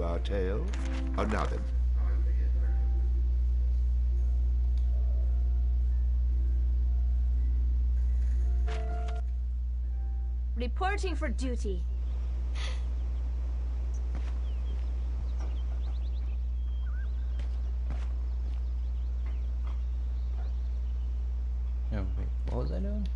to our tale? Now then. Reporting for duty. Oh, wait, what was I doing?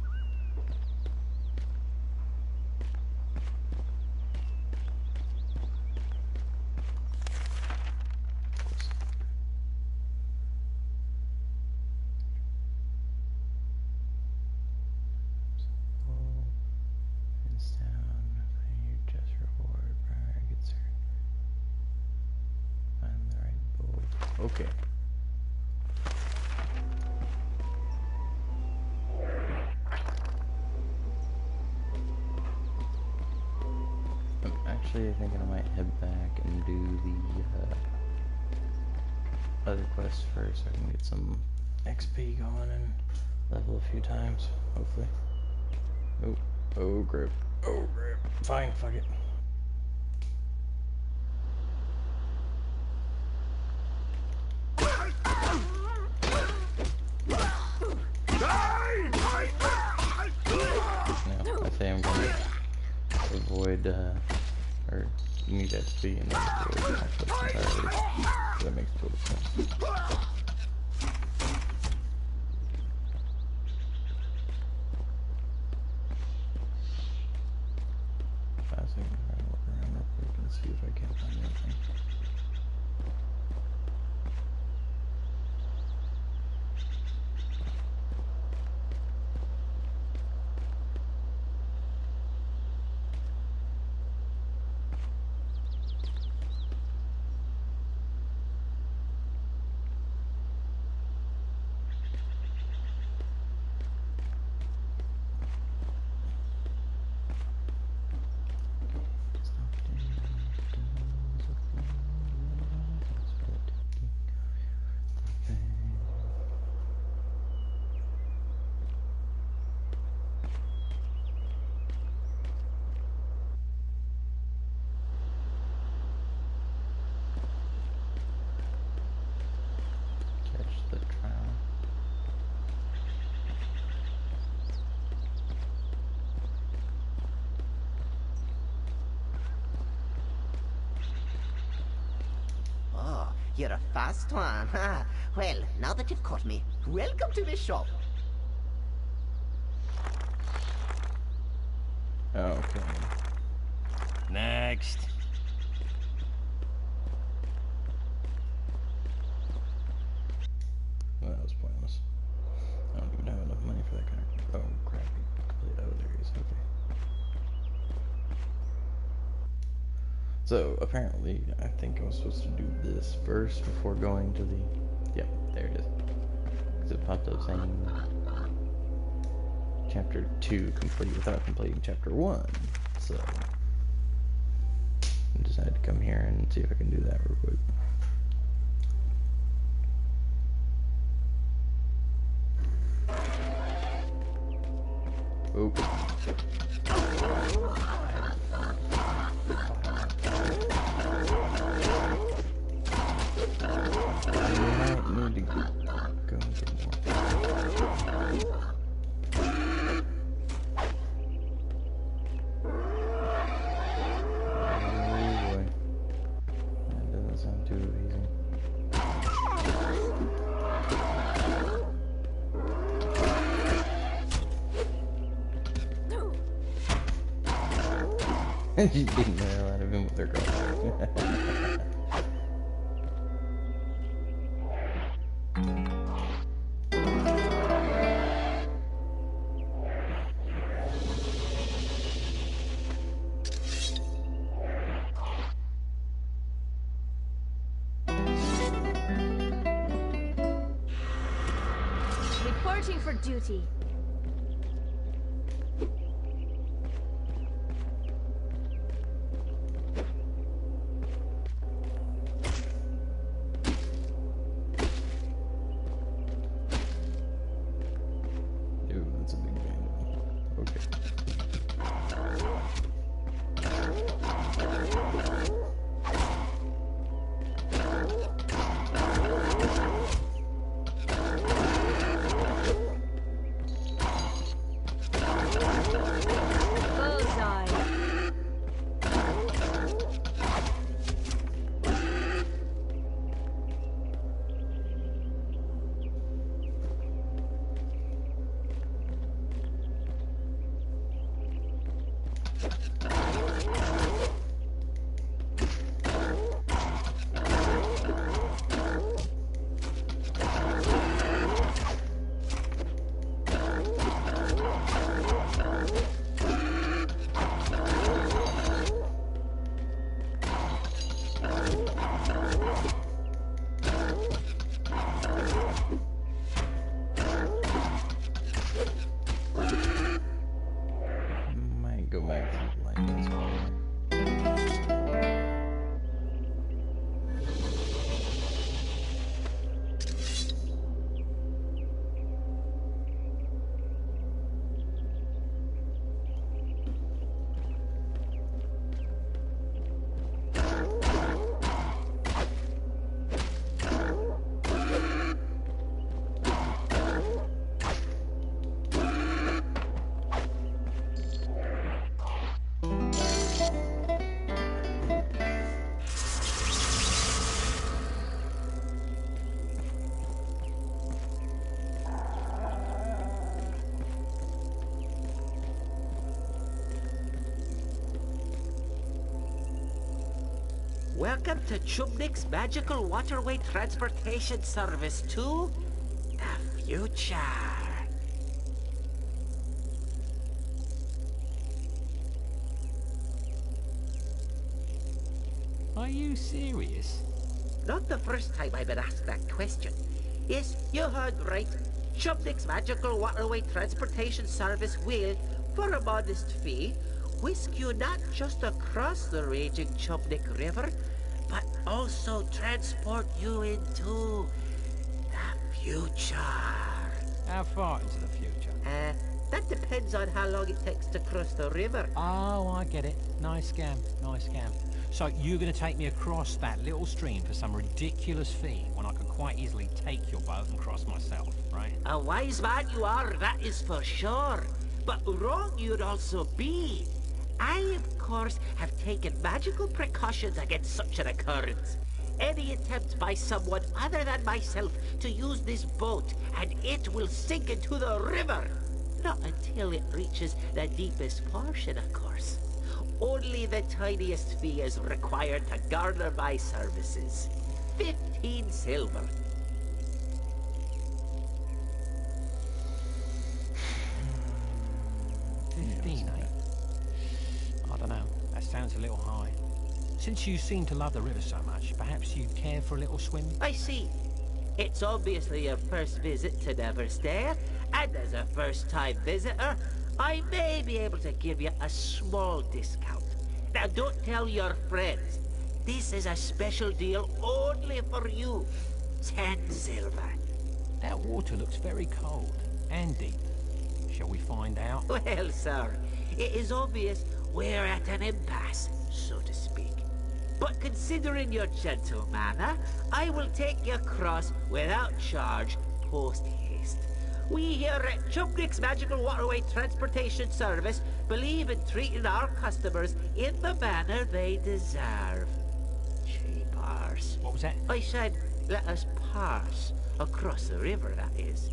Okay. I'm actually thinking I might head back and do the other quests first so I can get some XP going and level a few times, hopefully. Oh grip. Oh grip. Fine, fuck it. I'm going to avoid, or need XP and then avoid conflicts entirely. That makes total sense. Passing, I'm gonna look around real quick and see if I can't find anything. You're a fast one. Well, now that you've caught me, welcome to the shop. Okay. Next. Well, that was pointless. I don't even have enough money for that kind of... Oh, crap. Complete other areas. Okay. So, apparently, I think I was supposed to do this first before going to the... Yep, there it is. Because it popped up saying... Chapter 2 complete without completing Chapter 1. So... I decided to come here and see if I can do that real quick. Oop. She's beating the hell out of him with her girlfriend. Reporting for duty. Welcome to Chubnik's Magical Waterway Transportation Service to the future. Are you serious? Not the first time I've been asked that question. Yes, you heard right. Chubnik's Magical Waterway Transportation Service will, for a modest fee, whisk you not just across the raging Chubnik River, but also transport you into the future. How far into the future? That depends on how long it takes to cross the river. Oh, I get it. Nice scam, nice scam. So you're going to take me across that little stream for some ridiculous fee when I could quite easily take your boat and cross myself, right? A wise man you are, that is for sure. But wrong you'd also be. I, of course, have taken magical precautions against such an occurrence. Any attempt by someone other than myself to use this boat, and it will sink into the river. Not until it reaches the deepest portion, of course. Only the tiniest fee is required to garner my services. 15 silver. 15, eh? I don't know. That sounds a little high. Since you seem to love the river so much, perhaps you'd care for a little swim? I see. It's obviously your first visit to Neverstare, and as a first-time visitor, I may be able to give you a small discount. Now, don't tell your friends. This is a special deal only for you. 10 silver. That water looks very cold and deep. Shall we find out? Well, sir, it is obvious we're at an impasse, so to speak. But considering your gentle manner, I will take you across without charge, post-haste. We here at Chubnik's Magical Waterway Transportation Service believe in treating our customers in the manner they deserve. Cheapers. What was that? I said, let us pass across the river, that is.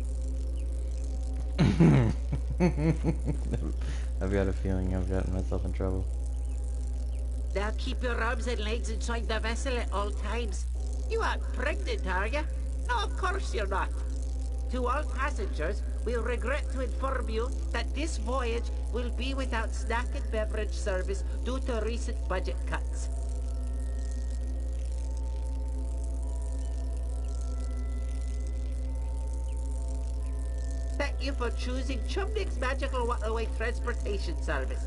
I've got a feeling I've gotten myself in trouble. Now keep your arms and legs inside the vessel at all times. You aren't pregnant, are you? No, of course you're not. To all passengers, we'll regret to inform you that this voyage will be without snack and beverage service due to recent budget cuts. Thank you for choosing Chubnik's Magical Waterway Transportation Service.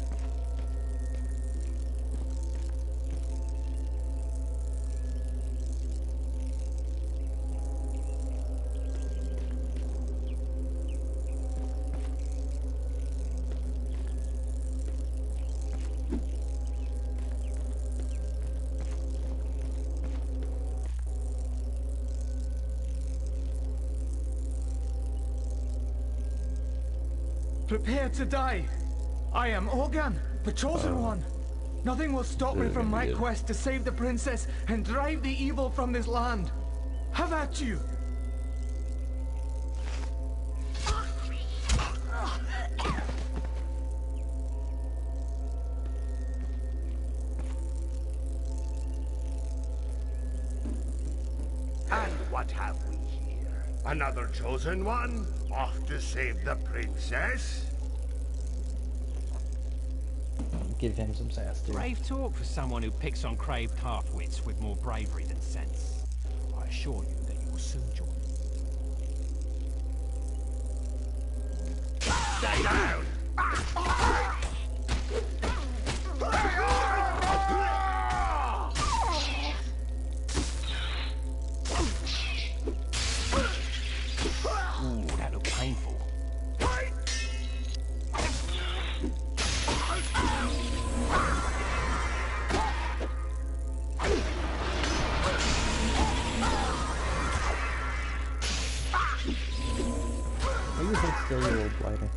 Prepare to die. I am Organ, the chosen one. Nothing will stop me from my quest to save the princess and drive the evil from this land. Have at you. And what have we here? Another chosen one? Off to save the princess? Give him some sass, dude. Brave talk for someone who picks on craved half-wits with more bravery than sense. I assure you that you will soon join me. Stay down! Ooh, that looked painful. Are you hold still, you old blighter?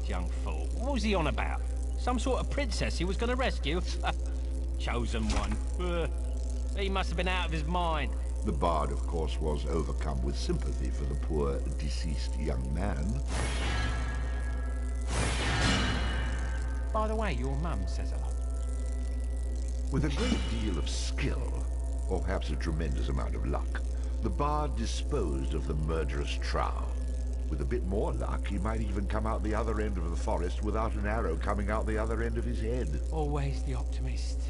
daft young fool. What was he on about? Some sort of princess he was going to rescue? Chosen one. He must have been out of his mind. The bard, of course, was overcome with sympathy for the poor, deceased young man. By the way, your mum says hello. With a great deal of skill, or perhaps a tremendous amount of luck, the bard disposed of the murderous trow. With a bit more luck, he might even come out the other end of the forest without an arrow coming out the other end of his head. Always the optimist.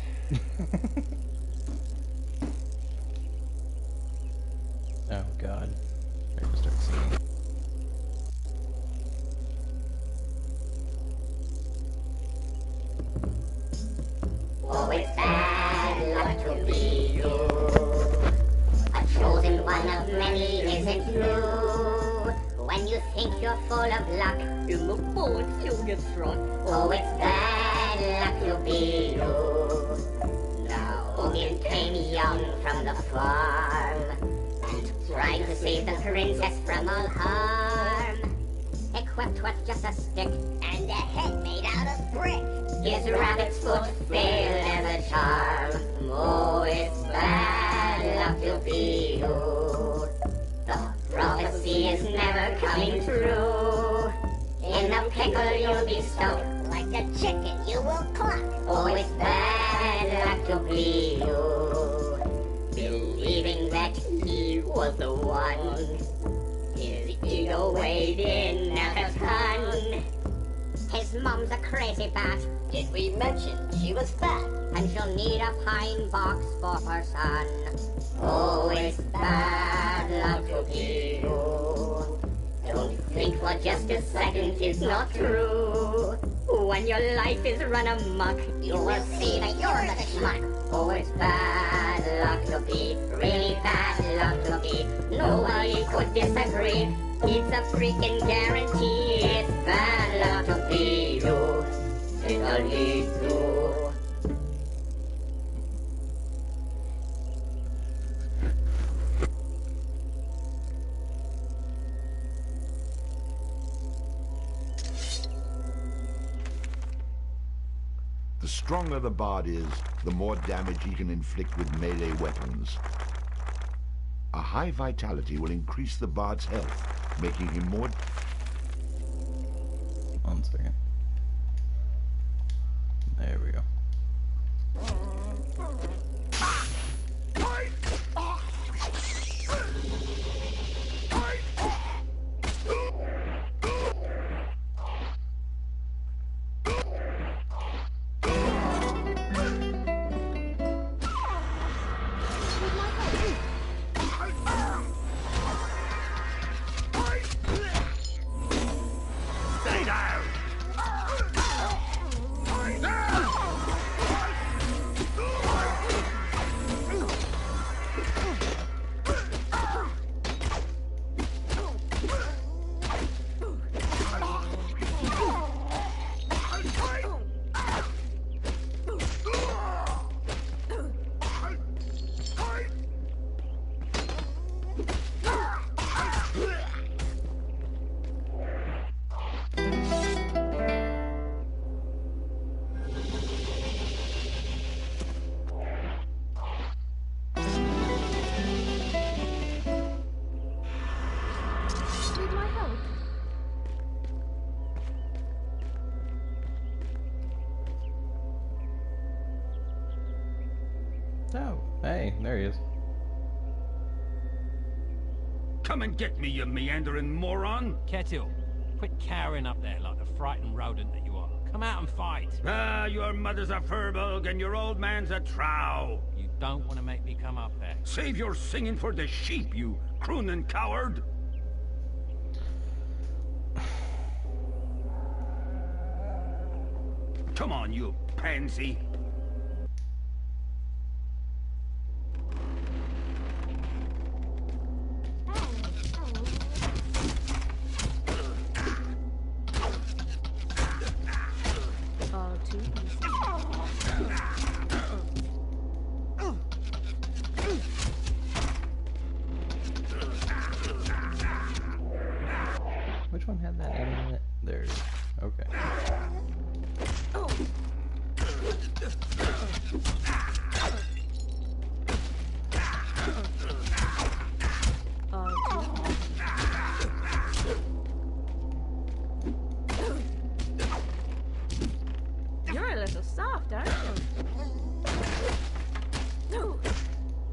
Oh god. I can start singing. Oh, it's bad luck to be you. A chosen one of many, isn't you? When you think you're full of luck, in the forest you'll get struck. Oh, it's bad luck to be you. Now, Odin came young from the farm and tried to save the princess from all harm. Equipped with just a stick and a head made out of brick. His rabbit's foot failed as a charm. Oh, it's bad luck to be you. The prophecy is never coming true. In a pickle you'll be stuck. Like a chicken you will cluck. Oh, it's bad luck to be you. Believing that he was the one. His ego weighed in at a ton. His mom's a crazy bat. Did we mention she was fat? And she'll need a pine box for her son. Oh, it's bad luck to be you. Don't think for just a second it's not true. When your life is run amok, you will see that you're the schmuck. Oh, it's bad luck to be, really bad luck to be. Nobody could disagree. It's a freaking guarantee. It's bad luck to be you. It'll lead to. The stronger the bard is, the more damage he can inflict with melee weapons. A high vitality will increase the bard's health, making him more... 1 second. There we go. Stay down! Need my help? Oh, hey, there he is. Come and get me, you meandering moron! Kettle, quit cowering up there like the frightened rodent that you are. Come out and fight. Ah, your mother's a furbog and your old man's a trow. You don't want to make me come up there. Save your singing for the sheep, you crooning coward! Come on, you pansy. All too easy. Which one had that name in it? There it is. Okay. You're a little soft, aren't you?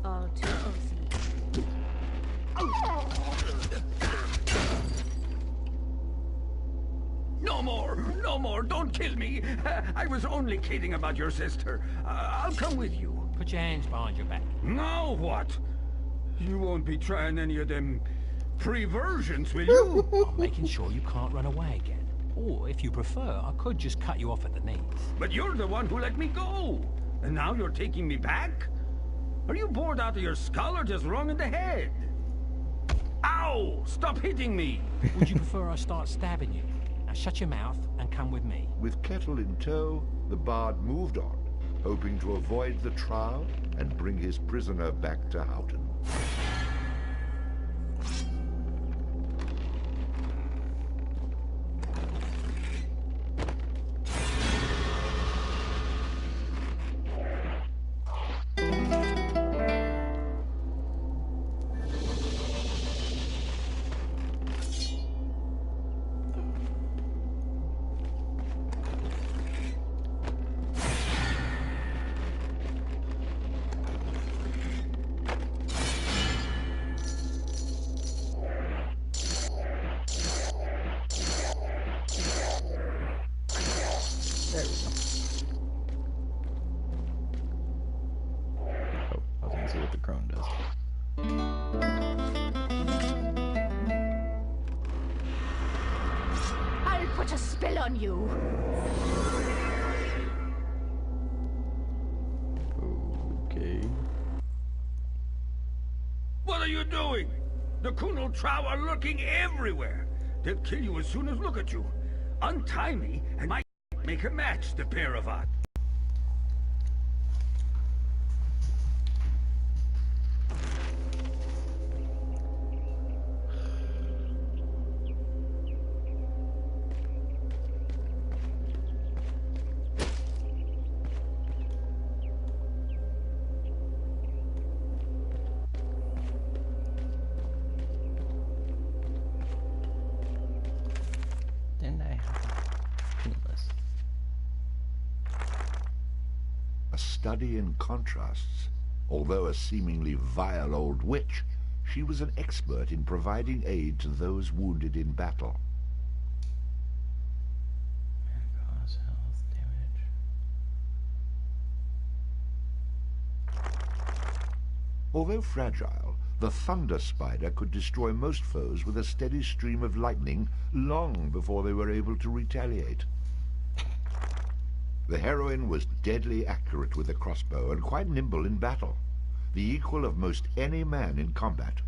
R2OC. No more! No more! Don't kill me! I was only kidding about your sister. I'll come with you. Put your hands behind your back. Now what? You won't be trying any of them perversions, will you? I'm making sure you can't run away again. Or, if you prefer, I could just cut you off at the knees. But you're the one who let me go. And now you're taking me back? Are you bored out of your skull or just wrong in the head? Ow! Stop hitting me! Would you prefer I start stabbing you? Now shut your mouth and come with me. With Kettle in tow, the bard moved on, hoping to avoid the trial and bring his prisoner back to Houghton. There we go. Oh, I was gonna see what the crone does. I'll put a spell on you. Okay. What are you doing? The Kunal Trow are lurking everywhere. They'll kill you as soon as look at you. Untie me, and might make a match, the pair of us. Didn't I have penis? A study in contrasts. Although a seemingly vile old witch, she was an expert in providing aid to those wounded in battle. Cause health damage. Although fragile, the Thunder Spider could destroy most foes with a steady stream of lightning long before they were able to retaliate. The heroine was deadly accurate with the crossbow and quite nimble in battle, the equal of most any man in combat,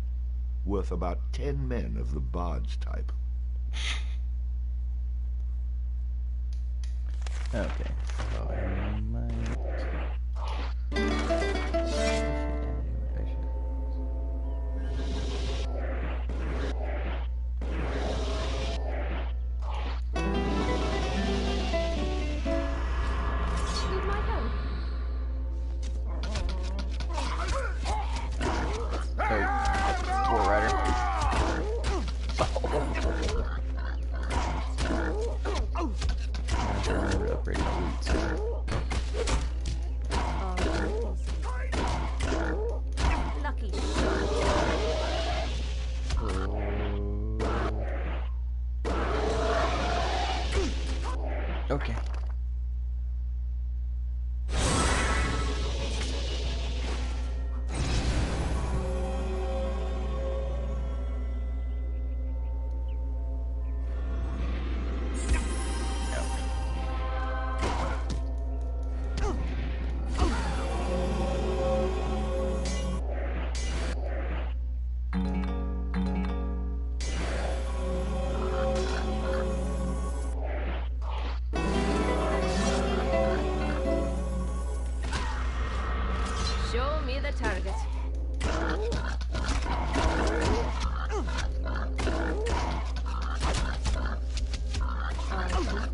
worth about 10 men of the bard's type. Okay, so I might... Need my help? Oh, War Rider. I remember to upgrade my boots. Lucky. Okay. Show me the target. R2OC.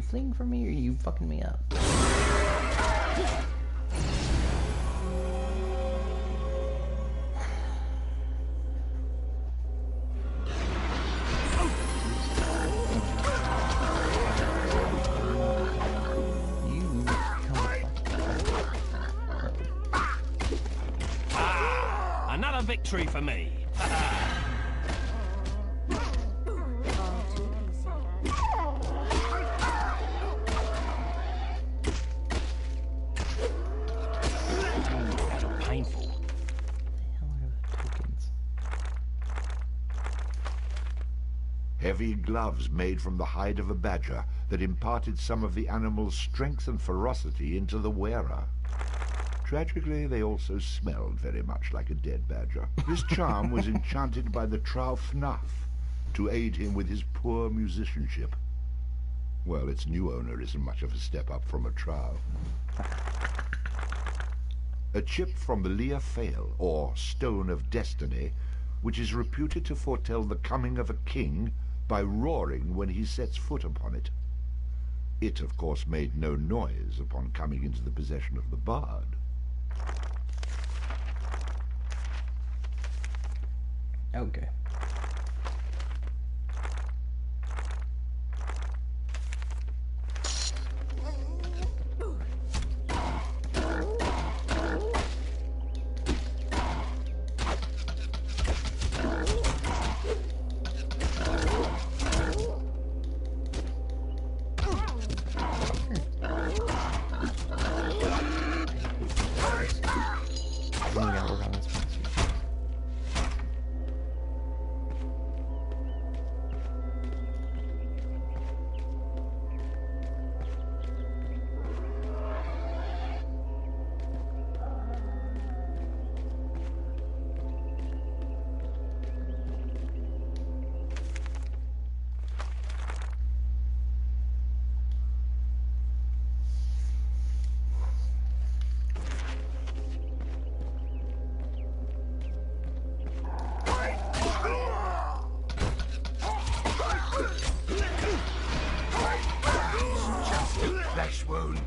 fleeing from me or are you fucking me up? Another victory for me. Heavy gloves made from the hide of a badger that imparted some of the animal's strength and ferocity into the wearer. Tragically, they also smelled very much like a dead badger. This charm was enchanted by the Trow Fnaf to aid him with his poor musicianship. Well, its new owner isn't much of a step up from a Trow. A chip from the Lear Fail, or Stone of Destiny, which is reputed to foretell the coming of a king by roaring when he sets foot upon it. It, of course, made no noise upon coming into the possession of the bard. Okay. Flesh wound.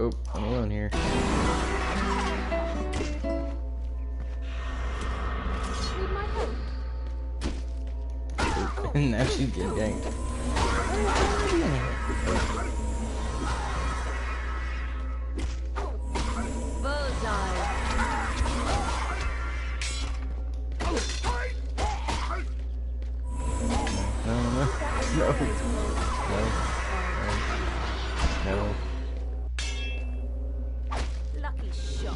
Oh, I'm alone here. Need my help? Oh, now she's getting ganked. Bullseye. No. Lucky shot.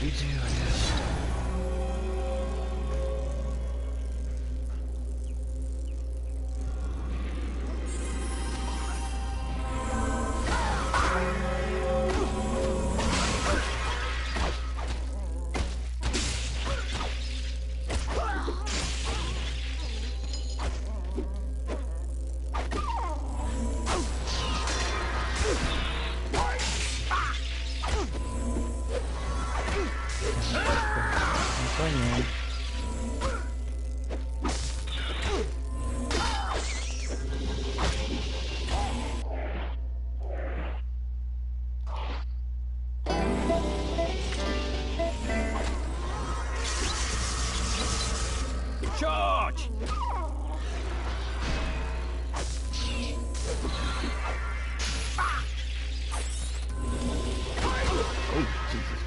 You too, I guess. Charge! Oh, Jesus.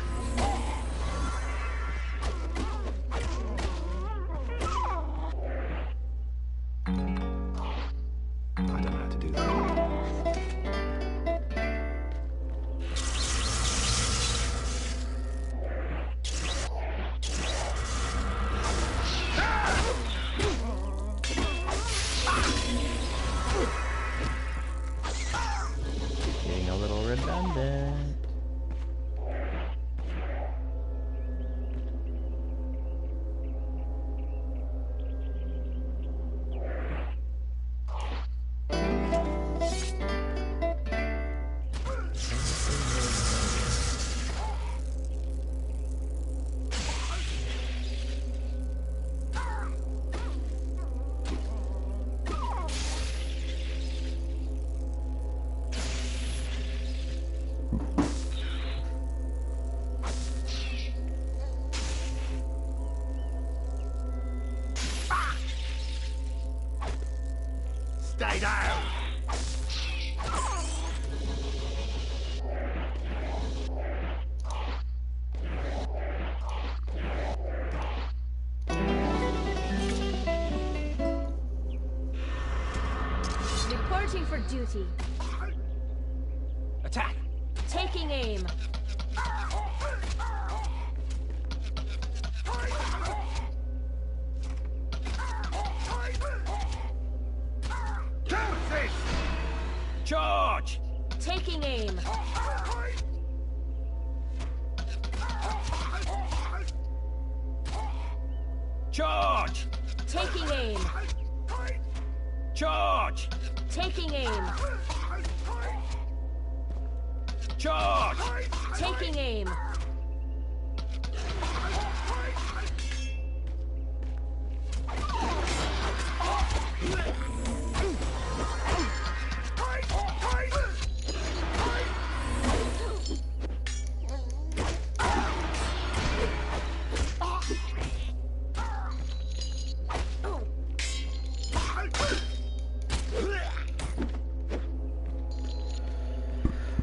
I don't know how to do that. Getting a little redundant. Stay down! Reporting for duty. Attack! Taking aim. Charge! Taking aim. Charge! Taking aim. Charge! Taking aim. Charge! Taking aim.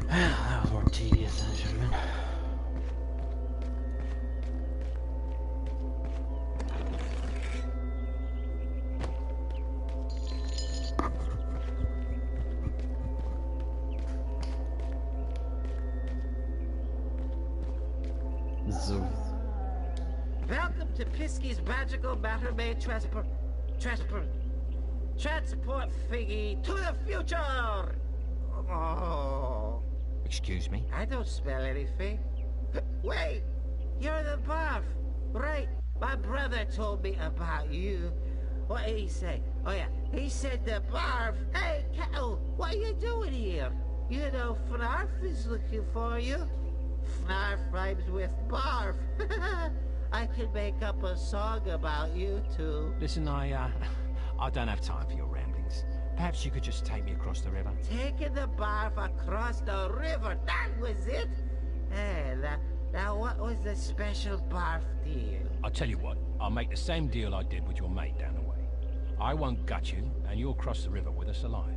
That was more tedious than it should have been. Zoo. Welcome to Pisky's magical battle-made transport figgy to the future! Oh, Excuse me? I don't smell anything. Wait, you're the barf. Right, my brother told me about you. What did he say? Oh yeah, he said the barf. Hey, Kettle, what are you doing here? You know Fnarf is looking for you. Fnarf rhymes with barf. I could make up a song about you two. Listen, I don't have time for your ramblings. Perhaps you could just take me across the river. Taking the barf across the river, that was it? Hey, now what was the special barf deal? I'll tell you what, I'll make the same deal I did with your mate down the way. I won't gut you, and you'll cross the river with us alive.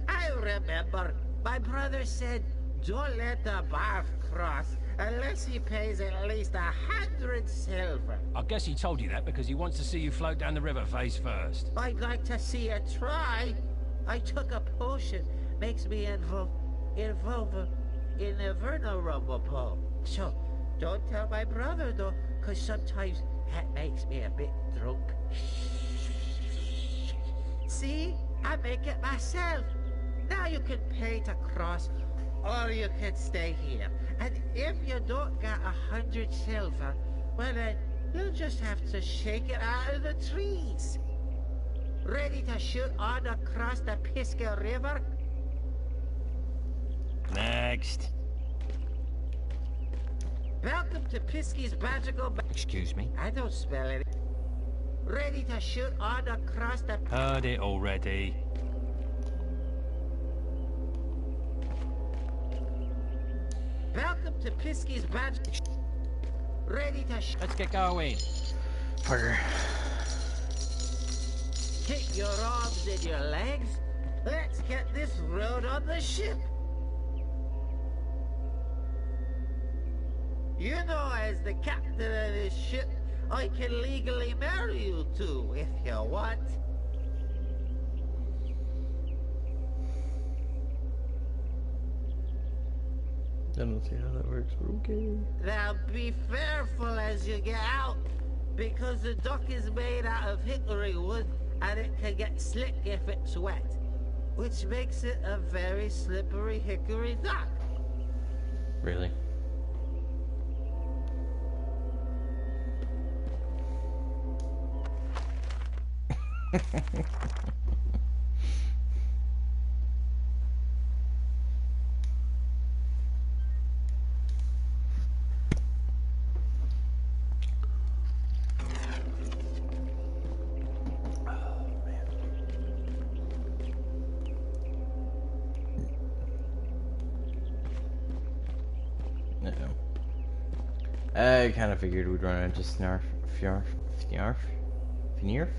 I remember. My brother said, don't let the barf cross unless he pays at least 100 silver. I guess he told you that because he wants to see you float down the river face first. I'd like to see you try. I took a potion. Makes me invulnerable. So, don't tell my brother though, because sometimes that makes me a bit drunk. See? I make it myself. Now you can pay to cross, or you can stay here. And if you don't get 100 silver, well then, you'll just have to shake it out of the trees. Ready to shoot on across the Pisca River? Next. Welcome to Pisky's magical... Excuse me? I don't smell it. Ready to shoot on across the... Heard it already. Welcome to Pisky's magic... Ready to shoot... Let's get going. Fucker. kick your arms and your legs. Let's get this road on the ship. You know, as the captain of this ship, I can legally marry you too, if you want. I don't see how that works, but okay. Now be careful as you get out, because the dock is made out of hickory wood, and it can get slick if it's wet, which makes it a very slippery hickory dock. Really? I kind of figured we'd run into Snarf, Fjorf, Fjorf, Fnirf?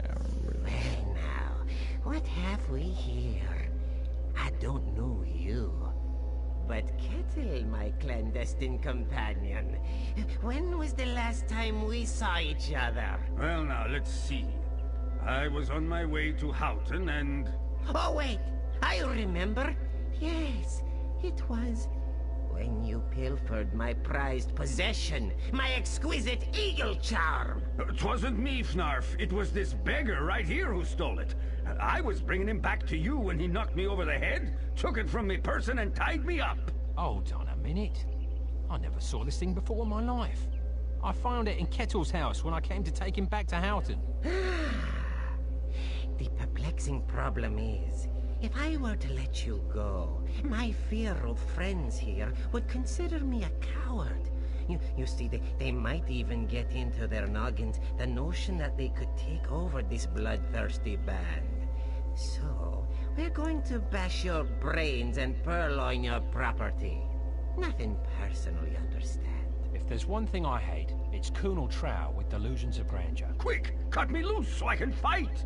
I don't remember. Well now, what have we here? I don't know you, but Kettle, my clandestine companion, when was the last time we saw each other? Well now, let's see. I was on my way to Houghton and... Oh wait, I remember. Yes, it was when you pilfered my prized possession, my exquisite eagle charm. It wasn't me, Fnarf. It was this beggar right here who stole it. I was bringing him back to you when he knocked me over the head, took it from me person and tied me up. Hold on a minute. I never saw this thing before in my life. I found it in Kettle's house when I came to take him back to Houghton. The perplexing problem is, if I were to let you go, my feared friends here would consider me a coward. You see, they might even get into their noggins the notion that they could take over this bloodthirsty band. So, we're going to bash your brains and purloin your property. Nothing personal, you understand. If there's one thing I hate, it's Colonel Trow with delusions of grandeur. Quick, cut me loose so I can fight!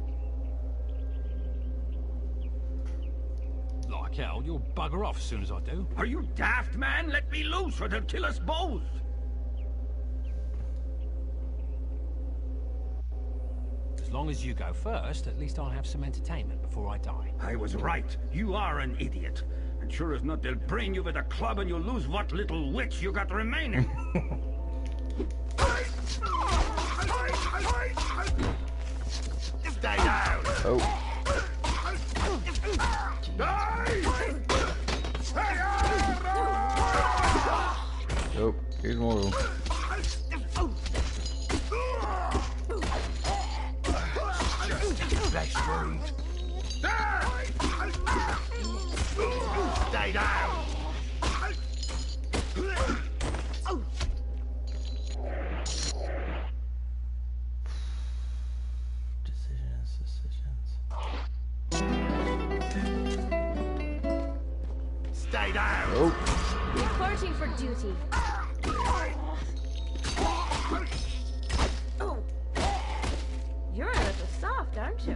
Like hell, you'll bugger off as soon as I do. Are you daft, man? Let me loose or they'll kill us both! As long as you go first, at least I'll have some entertainment before I die. I was right. You are an idiot. And sure as not, they'll brain you with a club and you'll lose what little wits you got remaining. Stay down! Oh. Oh, here's more of them. Flesh wound. Stay down! Stay down! Oh. Reporting for duty. Oh. You're a little soft, aren't you?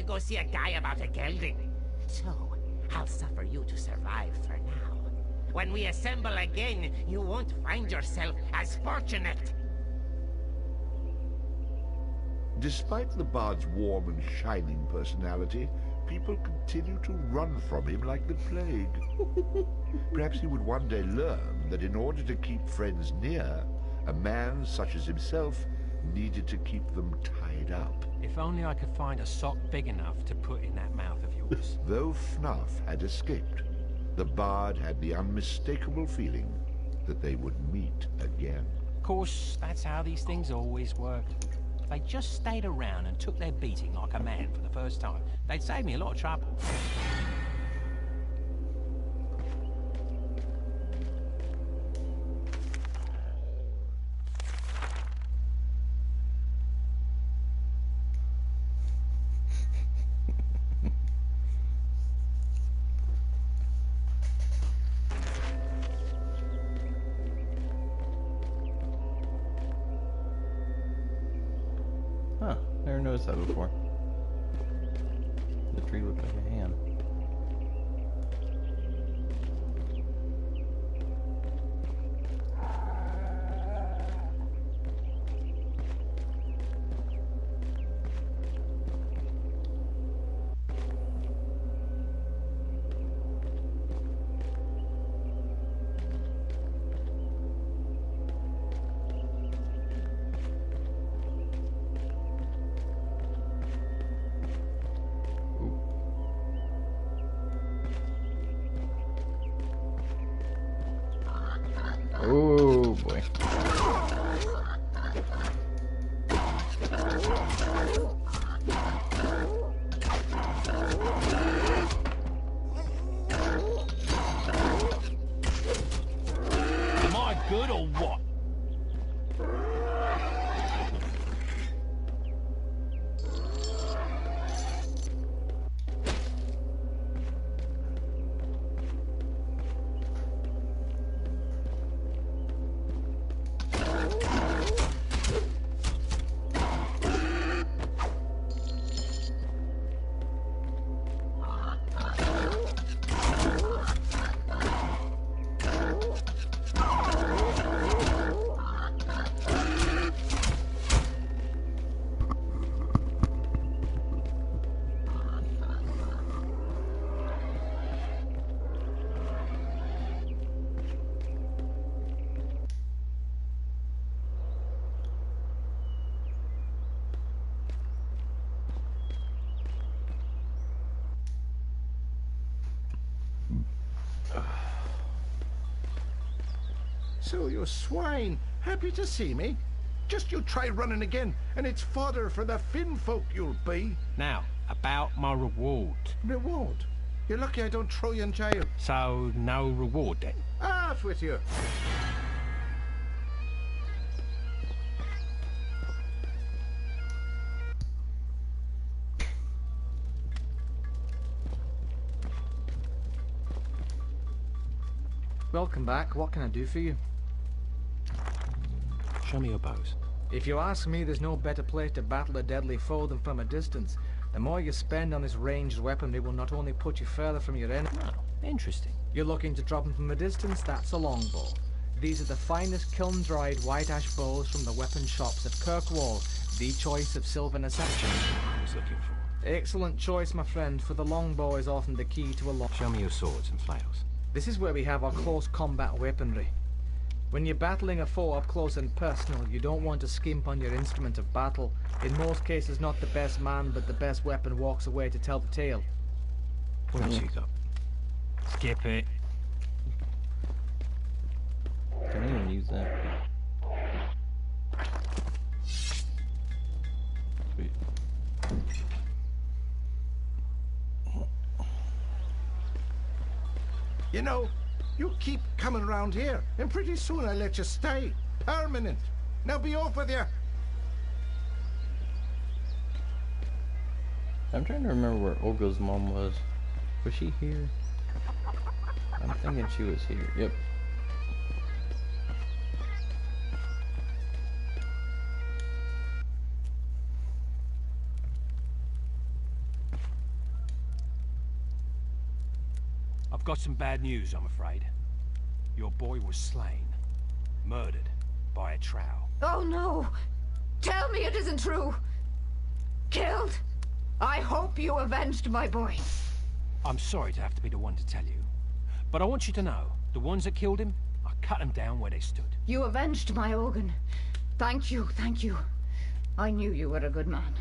Go see a guy about a gelding. So, I'll suffer you to survive for now. When we assemble again, you won't find yourself as fortunate. Despite the bard's warm and shining personality, people continue to run from him like the plague. Perhaps he would one day learn that in order to keep friends near, a man such as himself needed to keep them tied up. If only I could find a sock big enough to put in that mouth of yours. Though Fnarf had escaped, the bard had the unmistakable feeling that they would meet again. Of course, that's how these things always work. If they just stayed around and took their beating like a man for the first time, they'd save me a lot of trouble. Huh, never noticed that before. The tree looked like a hand. Oh boy. Am I good or what? So you swine, happy to see me? Just you try running again, and it's fodder for the Finn folk you'll be. Now, about my reward. Reward? You're lucky I don't throw you in jail. So, no reward then? Off with you. Welcome back. What can I do for you? Show me your bows. If you ask me, there's no better place to battle a deadly foe than from a distance. The more you spend on this ranged weaponry will not only put you further from your enemy... Oh, interesting. You're looking to drop them from a distance? That's a longbow. These are the finest kiln-dried white ash bows from the weapon shops of Kirkwall, the choice of Sylvan Assassin. I was looking for. Excellent choice, my friend, for the longbow is often the key to a long... Show me your swords and flails. This is where we have our close combat weaponry. When you're battling a foe up close and personal, you don't want to skimp on your instrument of battle. In most cases, not the best man, but the best weapon walks away to tell the tale. What else you got? Skip it. Can't even use that. Sweet. You know, you keep coming around here, and pretty soon I'll let you stay. Permanent. Now be off with you. I'm trying to remember where Olga's mom was. Was she here? I'm thinking she was here. Yep. I've got some bad news, I'm afraid. Your boy was slain. Murdered by a trowel. Oh no! Tell me it isn't true! Killed? I hope you avenged my boy. I'm sorry to have to be the one to tell you. But I want you to know, the ones that killed him, I cut them down where they stood. You avenged my Ogun. Thank you, thank you. I knew you were a good man.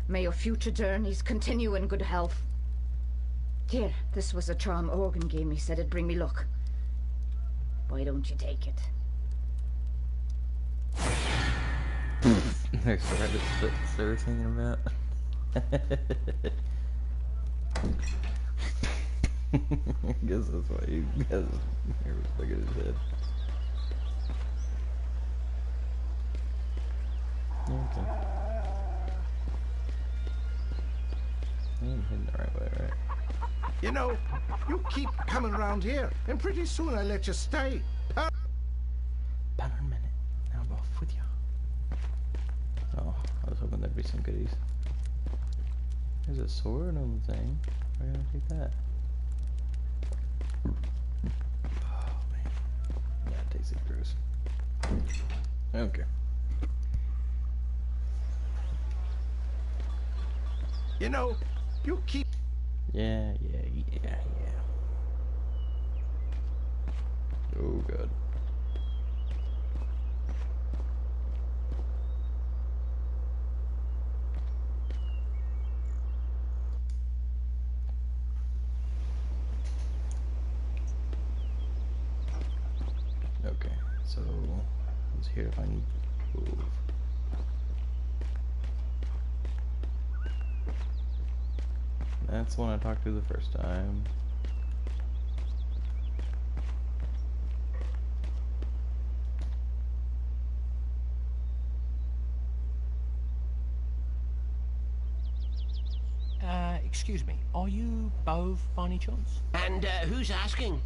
May your future journeys continue in good health. Here, this was a charm Ogun gave me, said it'd bring me luck. Why don't you take it? There's rabbit spits they were thinking about. I guess that's why you guys are stuck in his head. Okay. I'm heading the right way, right? You know, you keep coming around here, and pretty soon I let you stay. About a minute. Now I'm off with you. Oh, I was hoping there'd be some goodies. There's a sword on the thing. We're gonna take that. Oh man. Yeah, it tastes gross. Okay. You know, you keep... Yeah. Oh god. Okay, so I was here to find Bove. That's the one I talked to the first time. Excuse me, are you Bove by any chance? And who's asking?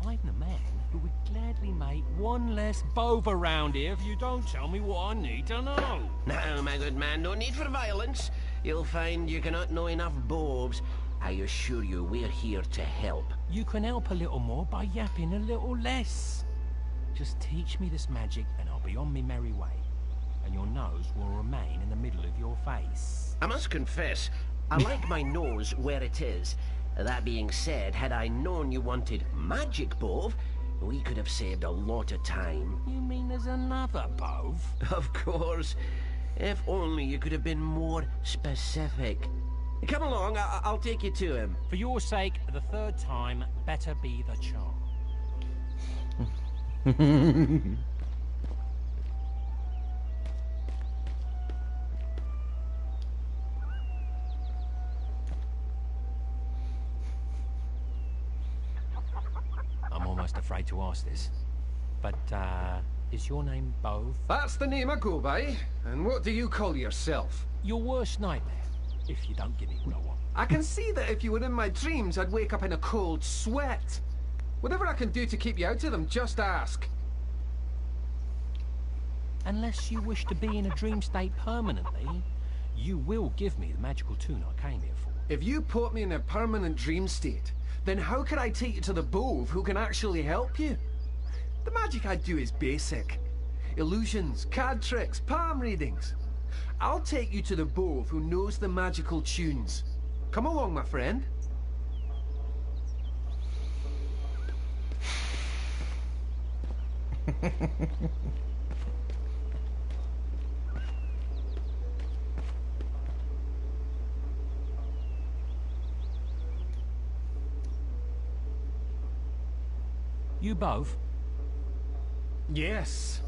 I'm the man who would gladly make one less Bove around here if you don't tell me what I need to know. Now, my good man, no need for violence. You'll find you cannot know enough Boves. I assure you, we're here to help. You can help a little more by yapping a little less. Just teach me this magic and I'll be on me merry way. And your nose will remain in the middle of your face. I must confess, I like my nose where it is. That being said, had I known you wanted magic Bove, we could have saved a lot of time. You mean there's another Bove? Of course. If only you could have been more specific. Come along, I'll take you to him. For your sake, the third time, better be the charm. I'm almost afraid to ask this, but, is your name Bove? That's the name I go by. And what do you call yourself? Your worst nightmare, if you don't give me what I want. I can see that if you were in my dreams, I'd wake up in a cold sweat. Whatever I can do to keep you out of them, just ask. Unless you wish to be in a dream state permanently, you will give me the magical tune I came here for. If you put me in a permanent dream state, then how could I take you to the Bove who can actually help you? The magic I do is basic. Illusions, card tricks, palm readings. I'll take you to the Bove who knows the magical tunes. Come along, my friend. You Bove? Yes.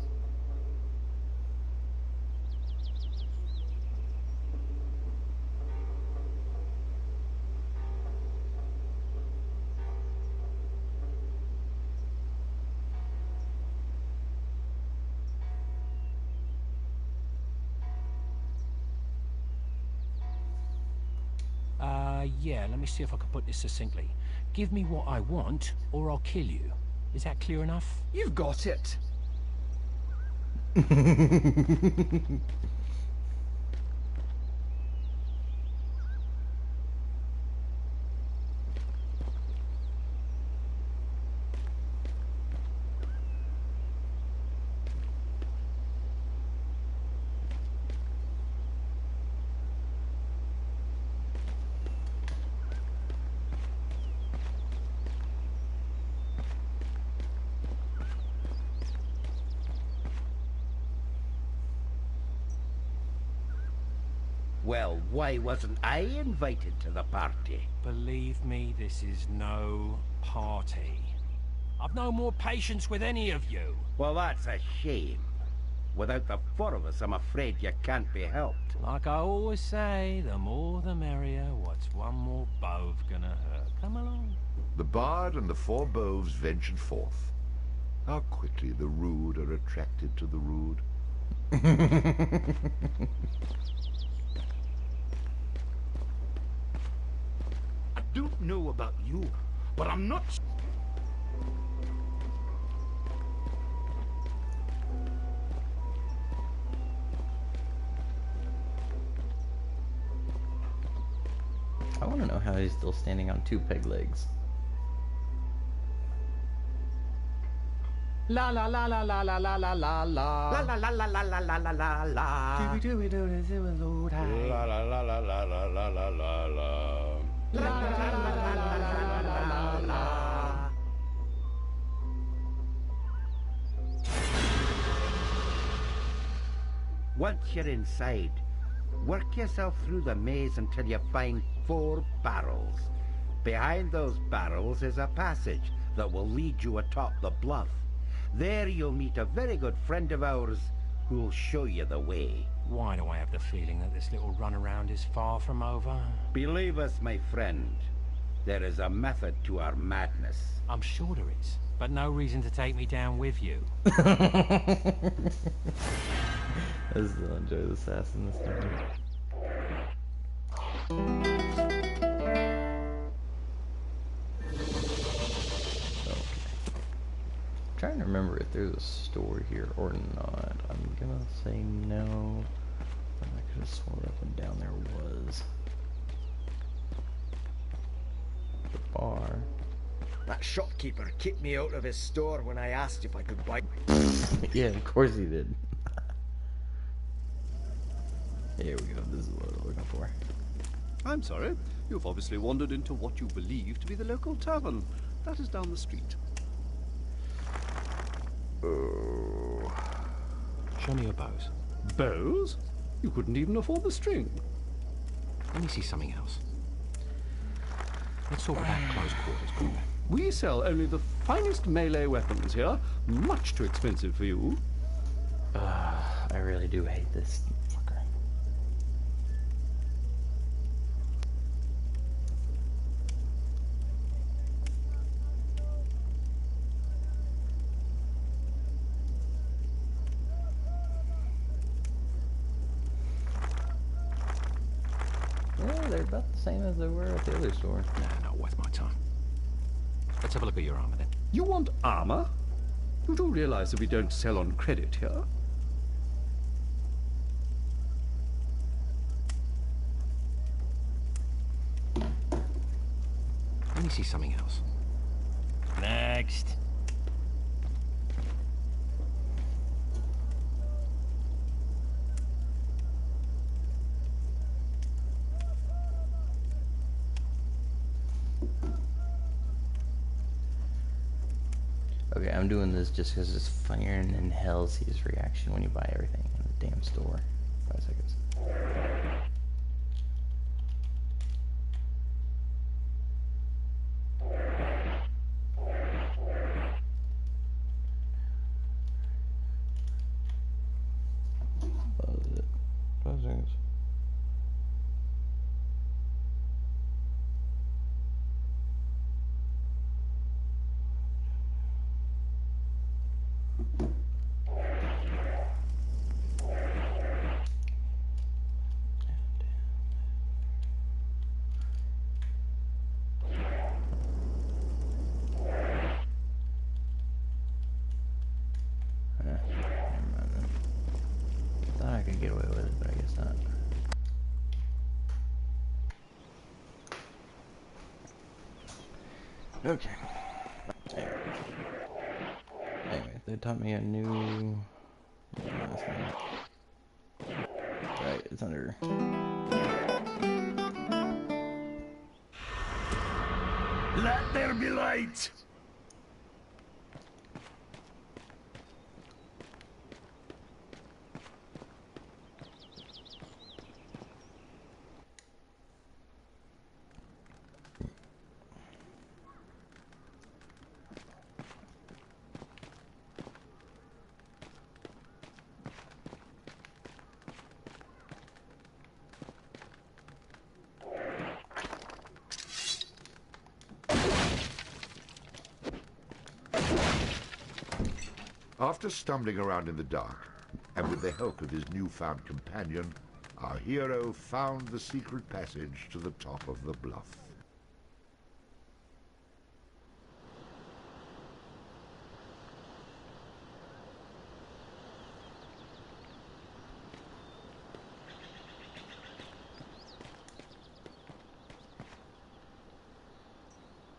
Yeah, let me see if I can put this succinctly. Give me what I want, or I'll kill you. Is that clear enough? You've got it. Well, why wasn't I invited to the party? Believe me, this is no party. I've no more patience with any of you. Well, that's a shame. Without the four of us, I'm afraid you can't be helped. Like I always say, the more the merrier. What's one more bove gonna hurt? Come along. The bard and the four boves ventured forth. How quickly the rude are attracted to the rude. I don't know about you, but I'm not... I want to know how he's still standing on 2 peg legs. La la la la la la la la la la. La la la la la la la la la la. La la la la la la la la la la. La la la la la la la. Once you're inside, work yourself through the maze until you find 4 barrels. Behind those barrels is a passage that will lead you atop the bluff. There you'll meet a very good friend of ours who'll show you the way. Why do I have the feeling that this little runaround is far from over? Believe us, my friend, there is a method to our madness. I'm sure there is, but no reason to take me down with you. I still enjoy the sass in this game. Trying to remember if there's a store here or not. I'm gonna say no, but I could have sworn up and down there was. The bar. That shopkeeper kicked me out of his store when I asked if I could buy... Yeah, of course he did. Here we go, this is what I'm looking for. I'm sorry. You've obviously wandered into what you believe to be the local tavern. That is down the street. Oh. Show me your bows. Bows? You couldn't even afford the string. Let me see something else. Let's talk about close quarters combat. We sell only the finest melee weapons here. Much too expensive for you. I really do hate this fucker. Yeah, they're about the same as they were at the other store. Nah, not worth my time. Let's have a look at your armor then. You want armor? You do realize that we don't sell on credit here? Let me see something else. Next. Okay, I'm doing this just because it's funnier and in hell see his reaction when you buy everything in the damn store. 5 seconds. What was it? 5 seconds. Thought I could get away with it, but I guess not. Okay. Anyway, they taught me a new... Right, it's under... Let there be light! After stumbling around in the dark, and with the help of his newfound companion, our hero found the secret passage to the top of the bluff.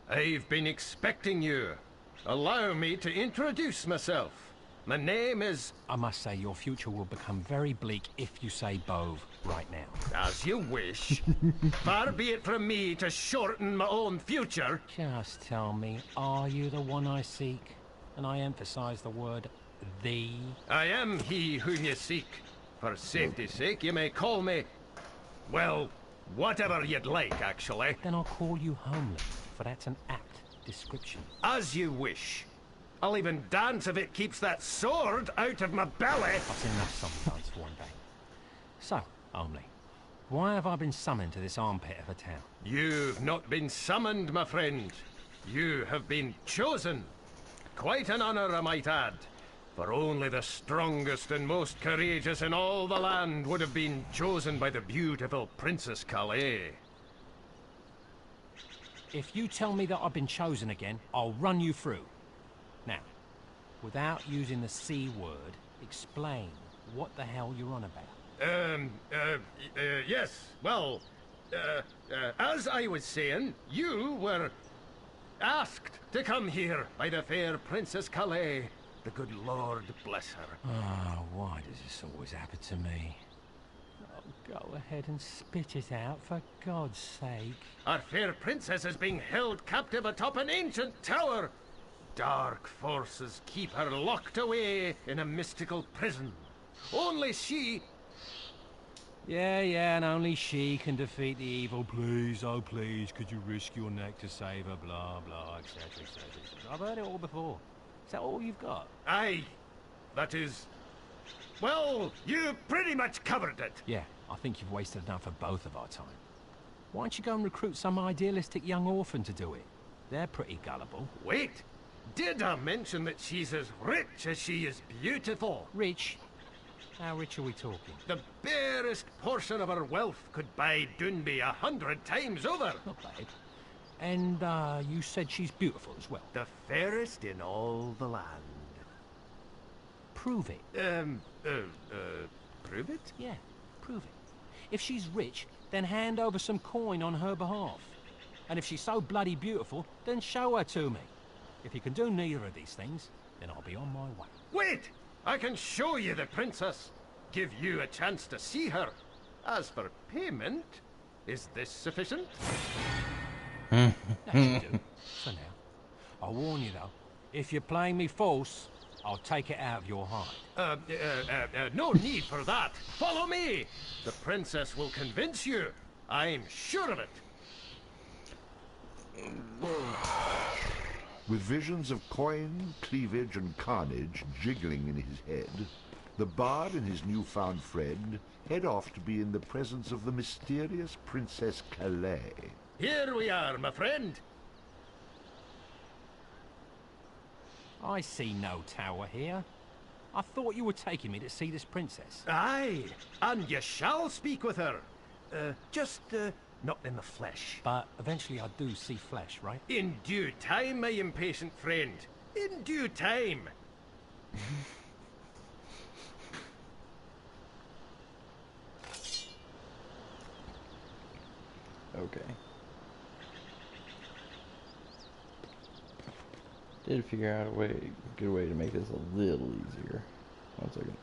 I've been expecting you. Allow me to introduce myself. My name is... I must say, your future will become very bleak if you say Bove right now. As you wish. Far be it from me to shorten my own future. Just tell me, are you the one I seek? And I emphasize the word the. I am he who you seek. For safety's sake, you may call me... well, whatever you'd like, actually. Then I'll call you Homely, for that's an apt description. As you wish. I'll even dance if it keeps that sword out of my belly. That's enough sometimes for one day. So, Homely, why have I been summoned to this armpit of a town? You've not been summoned, my friend. You have been chosen. Quite an honor, I might add. For only the strongest and most courageous in all the land would have been chosen by the beautiful Princess Calais. If you tell me that I've been chosen again, I'll run you through. Now, without using the C word, explain what the hell you're on about. Yes, well, as I was saying, you were asked to come here by the fair Princess Calais. The good Lord bless her. Oh, why does this always happen to me? Oh, go ahead and spit it out, for God's sake. Our fair princess is being held captive atop an ancient tower. Dark forces keep her locked away in a mystical prison. Only she... Yeah, and only she can defeat the evil. Please, oh please, could you risk your neck to save her, blah, blah, etc, etc. I've heard it all before. Is that all you've got? Aye, that is... well, you pretty much covered it. Yeah, I think you've wasted enough of both of our time. Why don't you go and recruit some idealistic young orphan to do it? They're pretty gullible. Wait! Did I mention that she's as rich as she is beautiful? Rich? How rich are we talking? The barest portion of her wealth could buy Dunby 100 times over. Not bad. And, you said she's beautiful as well? The fairest in all the land. Prove it. Prove it? Yeah, prove it. If she's rich, then hand over some coin on her behalf. And if she's so bloody beautiful, then show her to me. If you can do neither of these things, then I'll be on my way. Wait! I can show you the princess. Give you a chance to see her. As for payment, is this sufficient? That should do, for now. I'll warn you though, if you're playing me false, I'll take it out of your hide. No need for that. Follow me. The princess will convince you. I'm sure of it. With visions of coin, cleavage, and carnage jiggling in his head, the bard and his newfound friend head off to be in the presence of the mysterious Princess Calais. Here we are, my friend. I see no tower here. I thought you were taking me to see this princess. Aye, and you shall speak with her. Just not in the flesh. But eventually I do see flesh, right? In due time, my impatient friend. In due time. Okay. Did figure out a good way to make this a little easier. 1 second.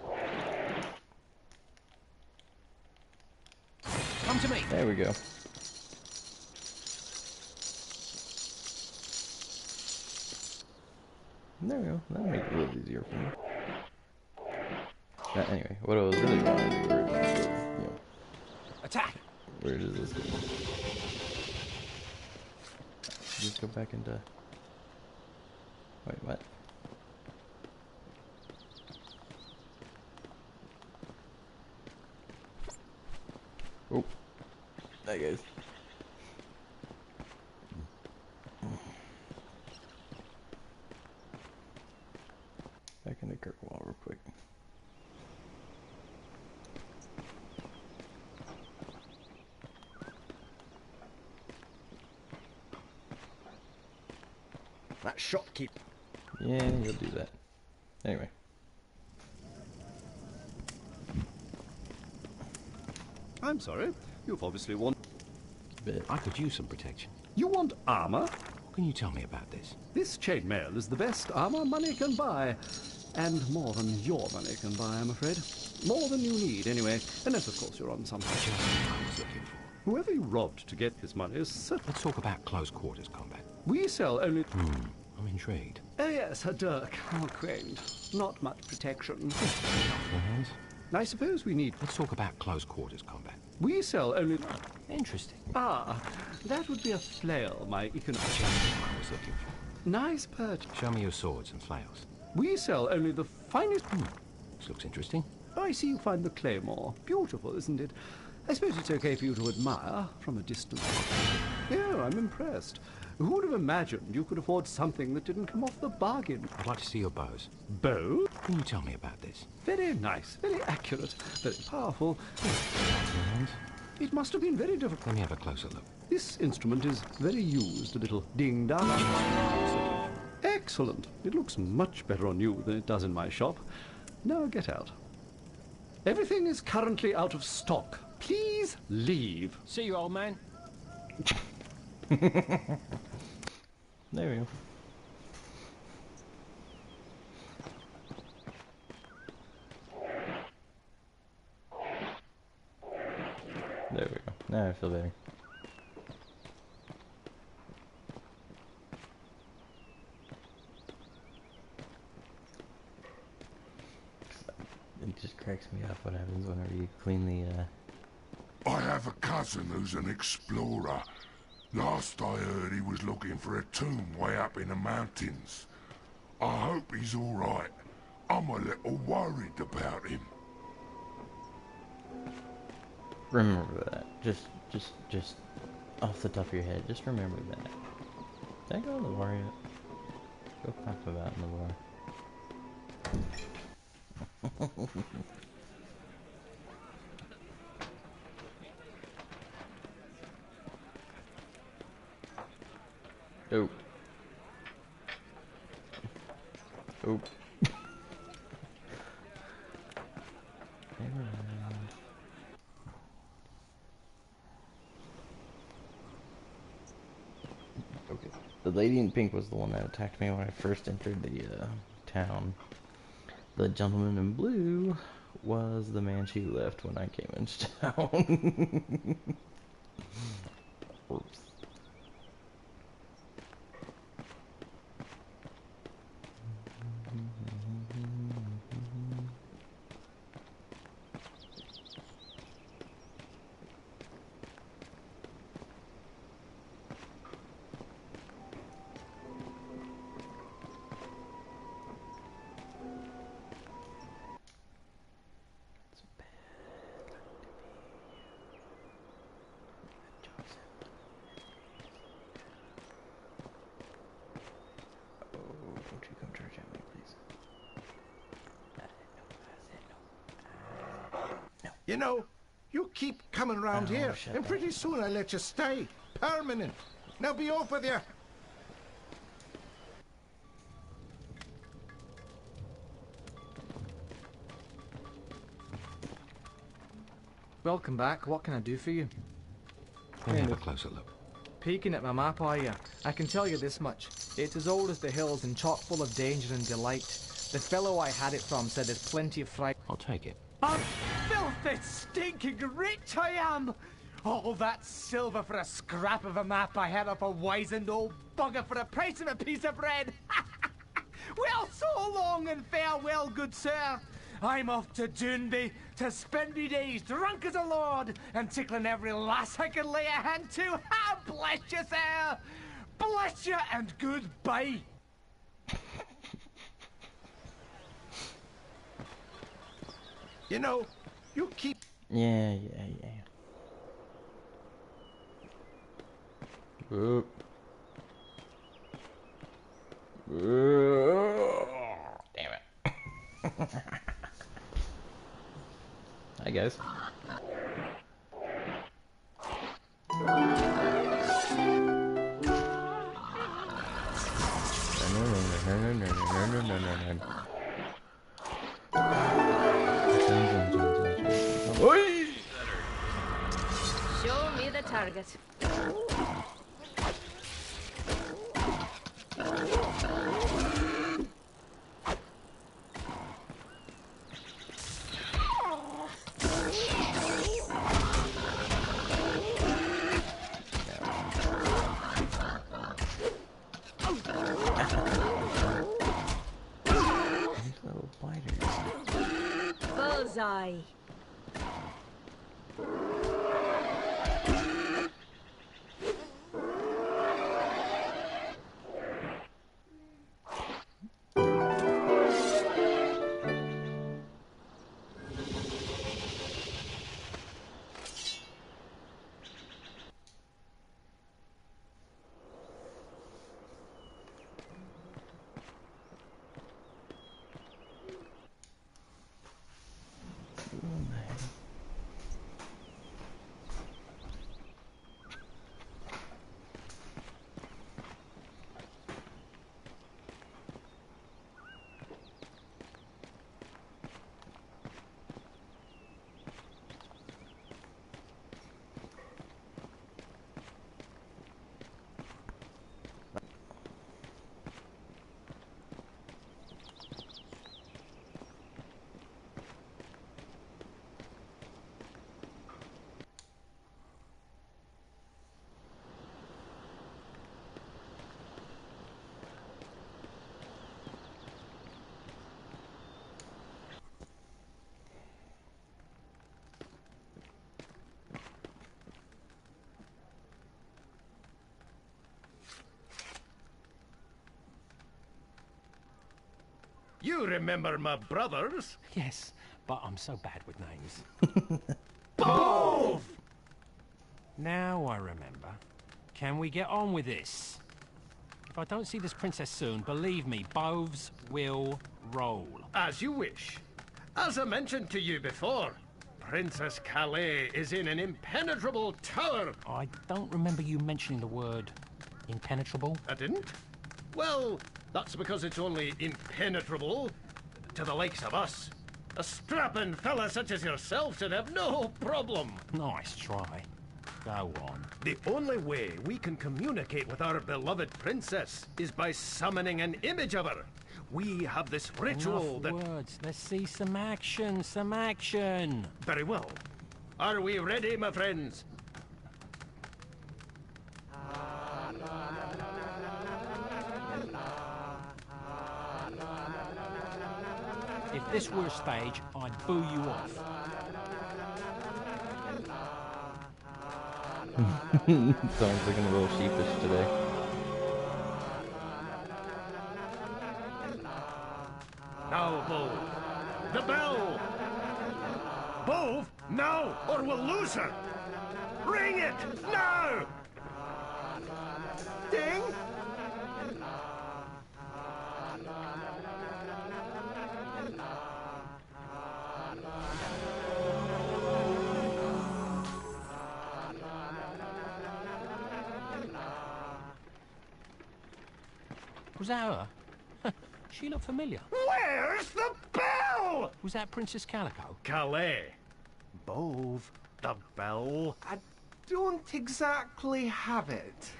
Come to me. There we go. There we go. That'll make it a little easier for me. Anyway, what I was really trying to do is, you know, attack. Where does this go? Just go back into. Wait, what? Oh, that goes. Back into Kirk. That shopkeeper. Yeah, you'll do that. Anyway. I'm sorry. You've obviously wanted... I could use some protection. You want armor? What can you tell me about this? This chainmail is the best armor money can buy. And more than your money can buy, I'm afraid. More than you need, anyway. Unless, of course, you're on some... Just what I was looking for. Whoever you robbed to get this money is certain... Let's talk about close quarters combat. We sell only... I'm intrigued. Oh, yes, a dirk. How quaint. Not much protection. Hands? I suppose we need... Let's talk about close quarters combat. We sell only... Interesting. Ah, that would be a flail, my economic... Just what I was looking for. Nice purchase. Show me your swords and flails. We sell only the finest... This looks interesting. I see you find the claymore. Beautiful, isn't it? I suppose it's okay for you to admire from a distance. Yeah, I'm impressed. Who would have imagined you could afford something that didn't come off the bargain? I'd like to see your bows. Bow? Can you tell me about this? Very nice, very accurate, very powerful. Hands? It must have been very difficult. Let me have a closer look. This instrument is very used, a little ding-dong. Excellent. It looks much better on you than it does in my shop. Now get out. Everything is currently out of stock. Please leave. See you, old man. There we go. There we go. Now I feel better. It just cracks me up what happens whenever you clean the, I have a cousin who's an explorer. Last I heard, he was looking for a tomb way up in the mountains. I hope he's all right. I'm a little worried about him. Remember that. Just off the top of your head, just remember that. Did I go in the war yet? Go pop about in the war. Oh. Oh. Okay. The lady in pink was the one that attacked me when I first entered the town. The gentleman in blue was the man she left when I came into town. Oops. You know, you keep coming around here, and pretty soon I'll let you stay. Permanent. Now be off with you. Welcome back. What can I do for you? Let me have a closer look. Peeking at my map, are you? I can tell you this much. It's as old as the hills and chock full of danger and delight. The fellow I had it from said there's plenty of fright. I'll take it. I'm filthy, stinking rich I am! All that silver for a scrap of a map I had off a wizened old bugger for the price of a piece of bread! Well, so long and farewell, good sir! I'm off to Doonby to spend me days drunk as a lord and tickling every lass I can lay a hand to! Ah, bless you, sir! Bless you and goodbye! You know, you keep... Yeah. Oop. Damn it. Hi, guys. Oi! Show me the target. Little biters. Bullseye. You remember my brothers? Yes, but I'm so bad with names. Both! Now I remember. Can we get on with this? If I don't see this princess soon, believe me, boves will roll. As you wish. As I mentioned to you before, Princess Calais is in an impenetrable tower. I don't remember you mentioning the word impenetrable. I didn't? Well, that's because it's only impenetrable to the likes of us. A strapping fella such as yourself should have no problem. Nice try. Go on. The only way we can communicate with our beloved princess is by summoning an image of her. We have this ritual Enough that... words. Let's see some action, some action. Very well. Are we ready, my friends? If this were a stage, I'd boo you off. Someone's looking a little sheepish today. Now, Bove. The bell! Bove, now, or we'll lose her! Ring it, now! Ding! Was that her? She looked familiar. Where's the bell? Was that Princess Calico? Calais. Bove, the bell. I don't exactly have it.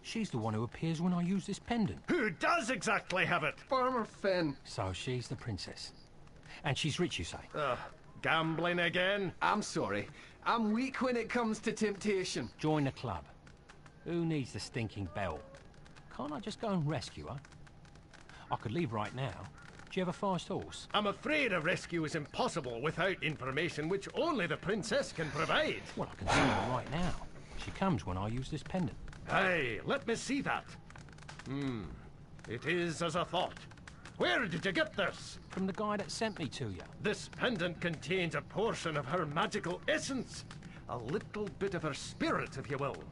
She's the one who appears when I use this pendant. Who does exactly have it? Farmer Finn. So she's the princess. And she's rich, you say? Gambling again? I'm sorry. I'm weak when it comes to temptation. Join the club. Who needs the stinking bell? Can't I just go and rescue her? I could leave right now. Do you have a fast horse? I'm afraid a rescue is impossible without information which only the princess can provide. Well, I can see her right now. She comes when I use this pendant. Hey, let me see that. It is as I thought. Where did you get this? From the guy that sent me to you. This pendant contains a portion of her magical essence. A little bit of her spirit, if you will.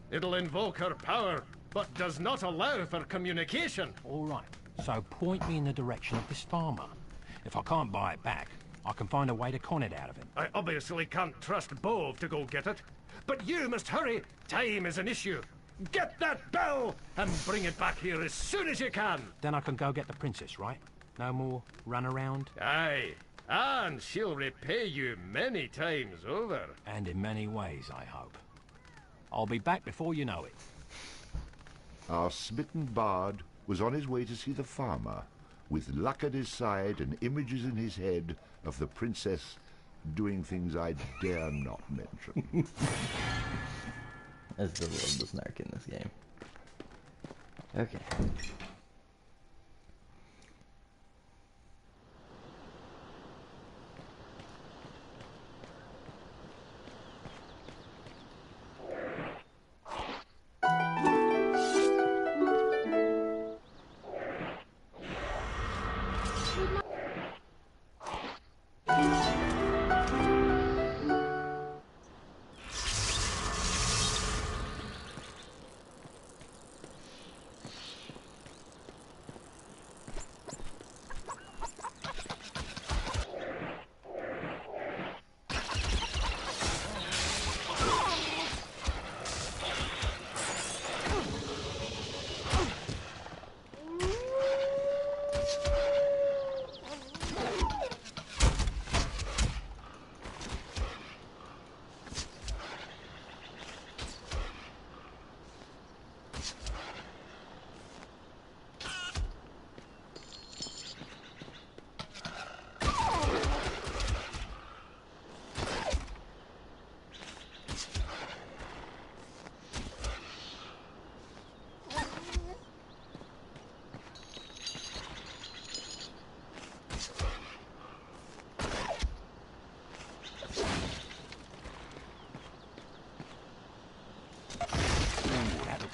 It'll invoke her power, but does not allow for communication. All right. So point me in the direction of this farmer. If I can't buy it back, I can find a way to con it out of him. I obviously can't trust Bove to go get it. But you must hurry. Time is an issue. Get that bell and bring it back here as soon as you can. Then I can go get the princess, right? No more run around? Aye, and she'll repay you many times over. And in many ways, I hope. I'll be back before you know it. Our smitten bard was on his way to see the farmer, with luck at his side and images in his head of the princess doing things I dare not mention. I still love the snark in this game. Okay.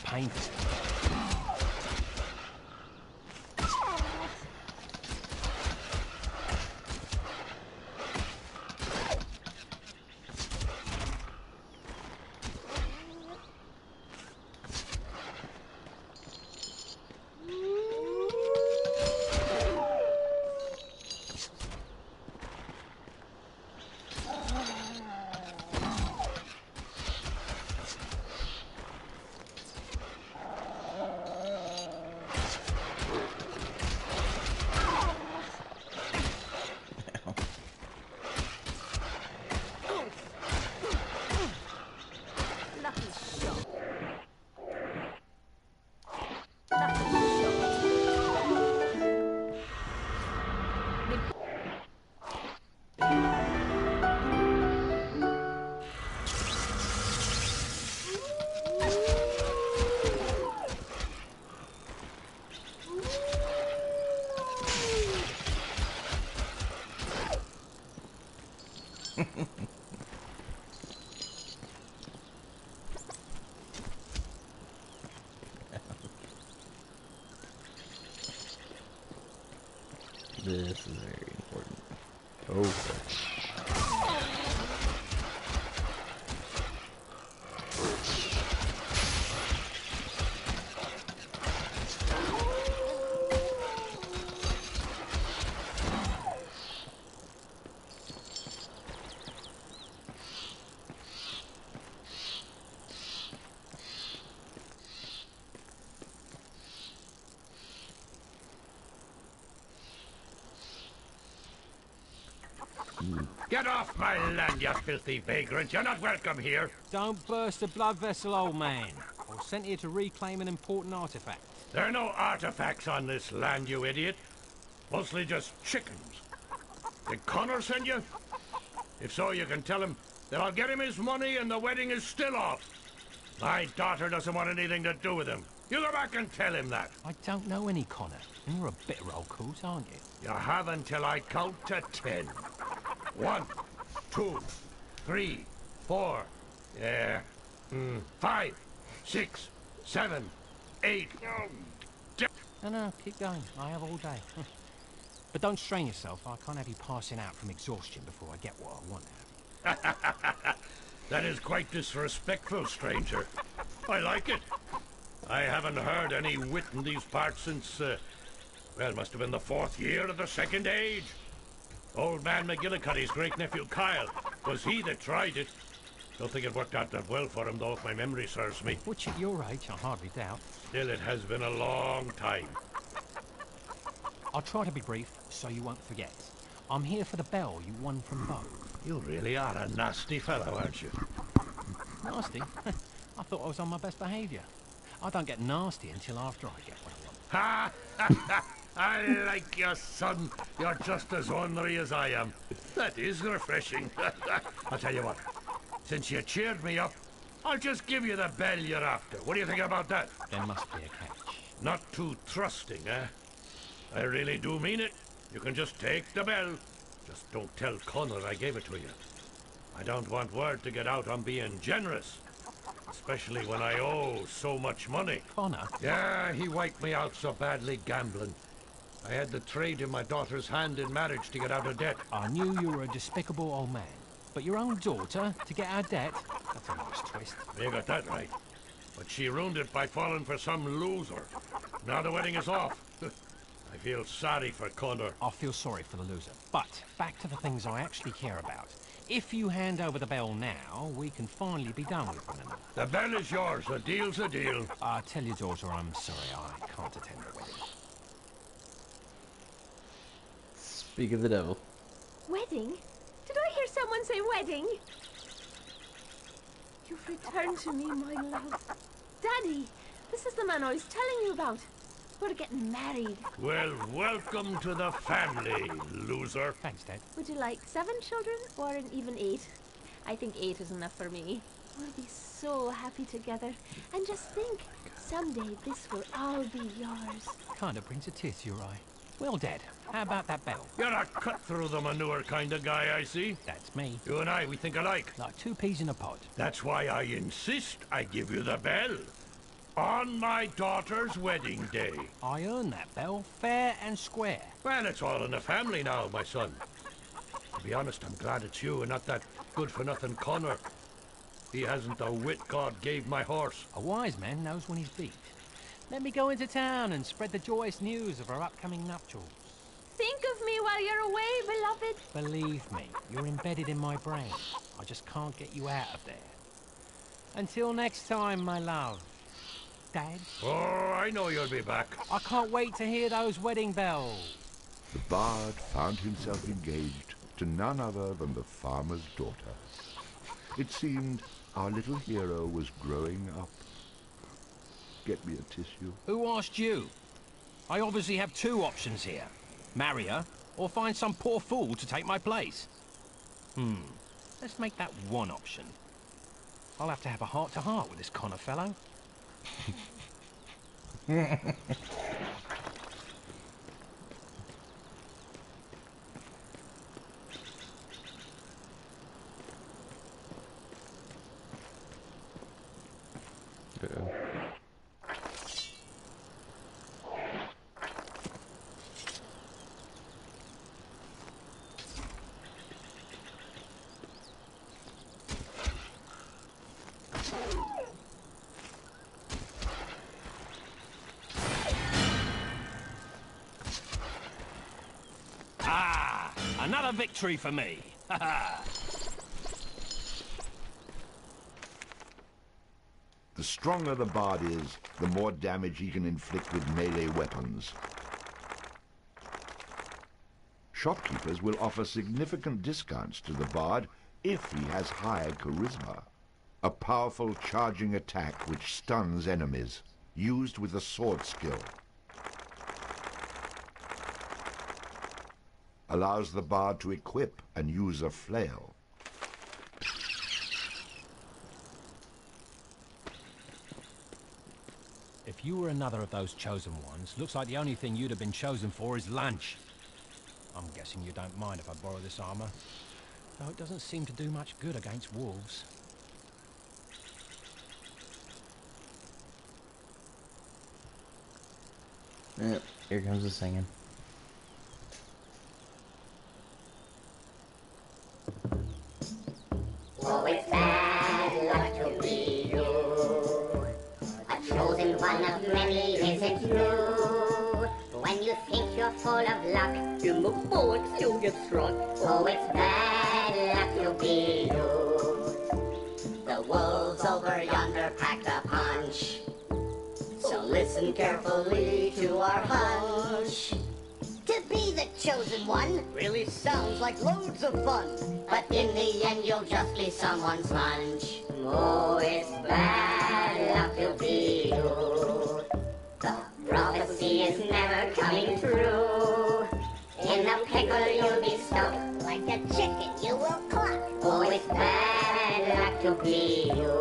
Painful. This is very important. Oh. Get off my land, you filthy vagrant. You're not welcome here. Don't burst a blood vessel, old man. I was sent here to reclaim an important artifact. There are no artifacts on this land, you idiot. Mostly just chickens. Did Connor send you? If so, you can tell him that I'll get him his money and the wedding is still off. My daughter doesn't want anything to do with him. You go back and tell him that. I don't know any Connor. You're a bitter old coot, aren't you? You have until I count to 10. 1, 2, 3, 4, 5, 6, 7, 8. No, keep going. I have all day. But don't strain yourself. I can't have you passing out from exhaustion before I get what I want. That is quite disrespectful, stranger. I like it. I haven't heard any wit in these parts since, well, must have been the 4th year of the Second Age. Old man McGillicuddy's great-nephew Kyle, was he that tried it. Don't think it worked out that well for him, though, if my memory serves me. Which at your age, I hardly doubt. Still, it has been a long time. I'll try to be brief, so you won't forget. I'm here for the bell you won from Bo. You really are a nasty fellow, aren't you? Nasty? I thought I was on my best behaviour. I don't get nasty until after I get what I want. Ha! I like you, son. You're just as ornery as I am. That is refreshing. I'll tell you what. Since you cheered me up, I'll just give you the bell you're after. What do you think about that? There must be a catch. Not too trusting, eh? I really do mean it. You can just take the bell. Just don't tell Connor I gave it to you. I don't want word to get out on being generous. Especially when I owe so much money. Connor? Yeah, he wiped me out so badly gambling. I had to trade in my daughter's hand in marriage to get out of debt. I knew you were a despicable old man. But your own daughter, to get out of debt? That's a nice twist. You got that right. But she ruined it by falling for some loser. Now the wedding is off. I feel sorry for Connor. I feel sorry for the loser. But back to the things I actually care about. If you hand over the bell now, we can finally be done with one another. The bell is yours. A deal's a deal. Tell your daughter I'm sorry I can't attend the wedding. Speak of the devil. Wedding? Did I hear someone say wedding? You've returned to me, my love. Daddy, this is the man I was telling you about. We're getting married. Well, welcome to the family, loser. Thanks, Dad. Would you like 7 children or an even 8? I think 8 is enough for me. We'll be so happy together. And just think, someday this will all be yours. Kind of brings a tear to your eye. Well, Dad, how about that bell? You're a cut-through-the-manure kind of guy, I see. That's me. You and I, we think alike. Like 2 peas in a pod. That's why I insist I give you the bell. On my daughter's wedding day. I earned that bell, fair and square. Well, it's all in the family now, my son. To be honest, I'm glad it's you and not that good-for-nothing Connor. He hasn't the wit God gave my horse. A wise man knows when he's beat. Let me go into town and spread the joyous news of our upcoming nuptials. Think of me while you're away, beloved. Believe me, you're embedded in my brain. I just can't get you out of there. Until next time, my love. Dad? Oh, I know you'll be back. I can't wait to hear those wedding bells. The bard found himself engaged to none other than the farmer's daughter. It seemed our little hero was growing up. Get me a tissue. Who asked you? I obviously have 2 options here. Marry her, or find some poor fool to take my place. Let's make that one option. I'll have to have a heart-to-heart with this Connor fellow. Another victory for me. The stronger the bard is, the more damage he can inflict with melee weapons. Shopkeepers will offer significant discounts to the bard if he has high charisma. A powerful charging attack which stuns enemies, used with a sword skill. Allows the bard to equip and use a flail. If you were another of those chosen ones, looks like the only thing you'd have been chosen for is lunch. I'm guessing you don't mind if I borrow this armor, though it doesn't seem to do much good against wolves. Yep, here comes the singing. Oh, it's bad luck to be you. A chosen one of many, isn't you? When you think you're full of luck, in the bullocks you'll get struck. Oh, it's bad luck to be you. wolves over yonder packed a punch. So listen carefully to our hunch. To be the chosen one really sounds like loads of fun. But in the end you'll just be someone's lunch. Oh, it's bad luck to be you. The prophecy is never coming true. In a pickle you'll be stuck. Like a chicken you will cluck. Oh, it's bad luck to be you.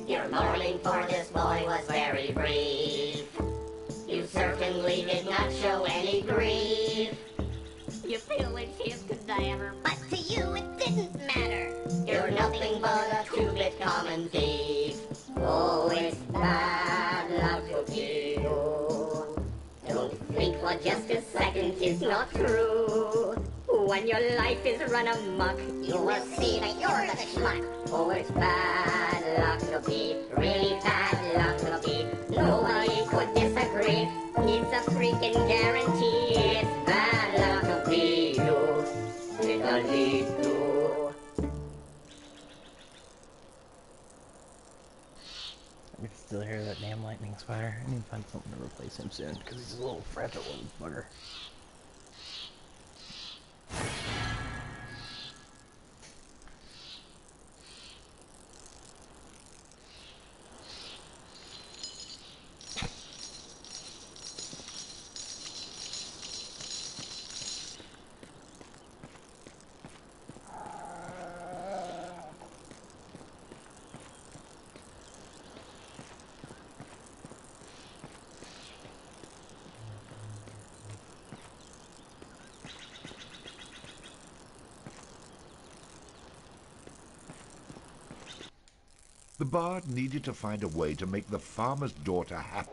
Your mourning for this boy was very brief. You certainly did not show any grief. You pillaged his cadaver, but to you it didn't matter. You're nothing but a two-bit common thief. Oh, it's bad luck to be you. Don't think for just a second it's not true. When your life is run amok, you will see that you're the schmuck. Oh, it's bad luck to be, really bad luck to be. Nobody could disagree. It's a freaking guarantee. It's bad luck to be you. It'll lead to. I can still hear that damn lightning spider. I need to find something to replace him soon, because he's a little fragile little bugger. The bard needed to find a way to make the farmer's daughter happy.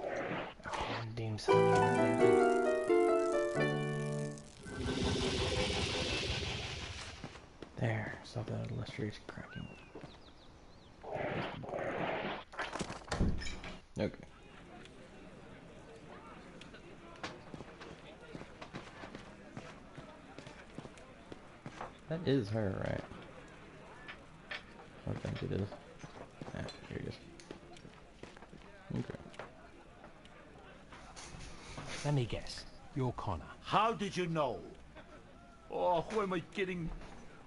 There, stop that illustrious cracking. Okay. That is her, right? I think it is. Ah, here it is. Okay. Let me guess. You're Connor. How did you know? Oh, who am I kidding?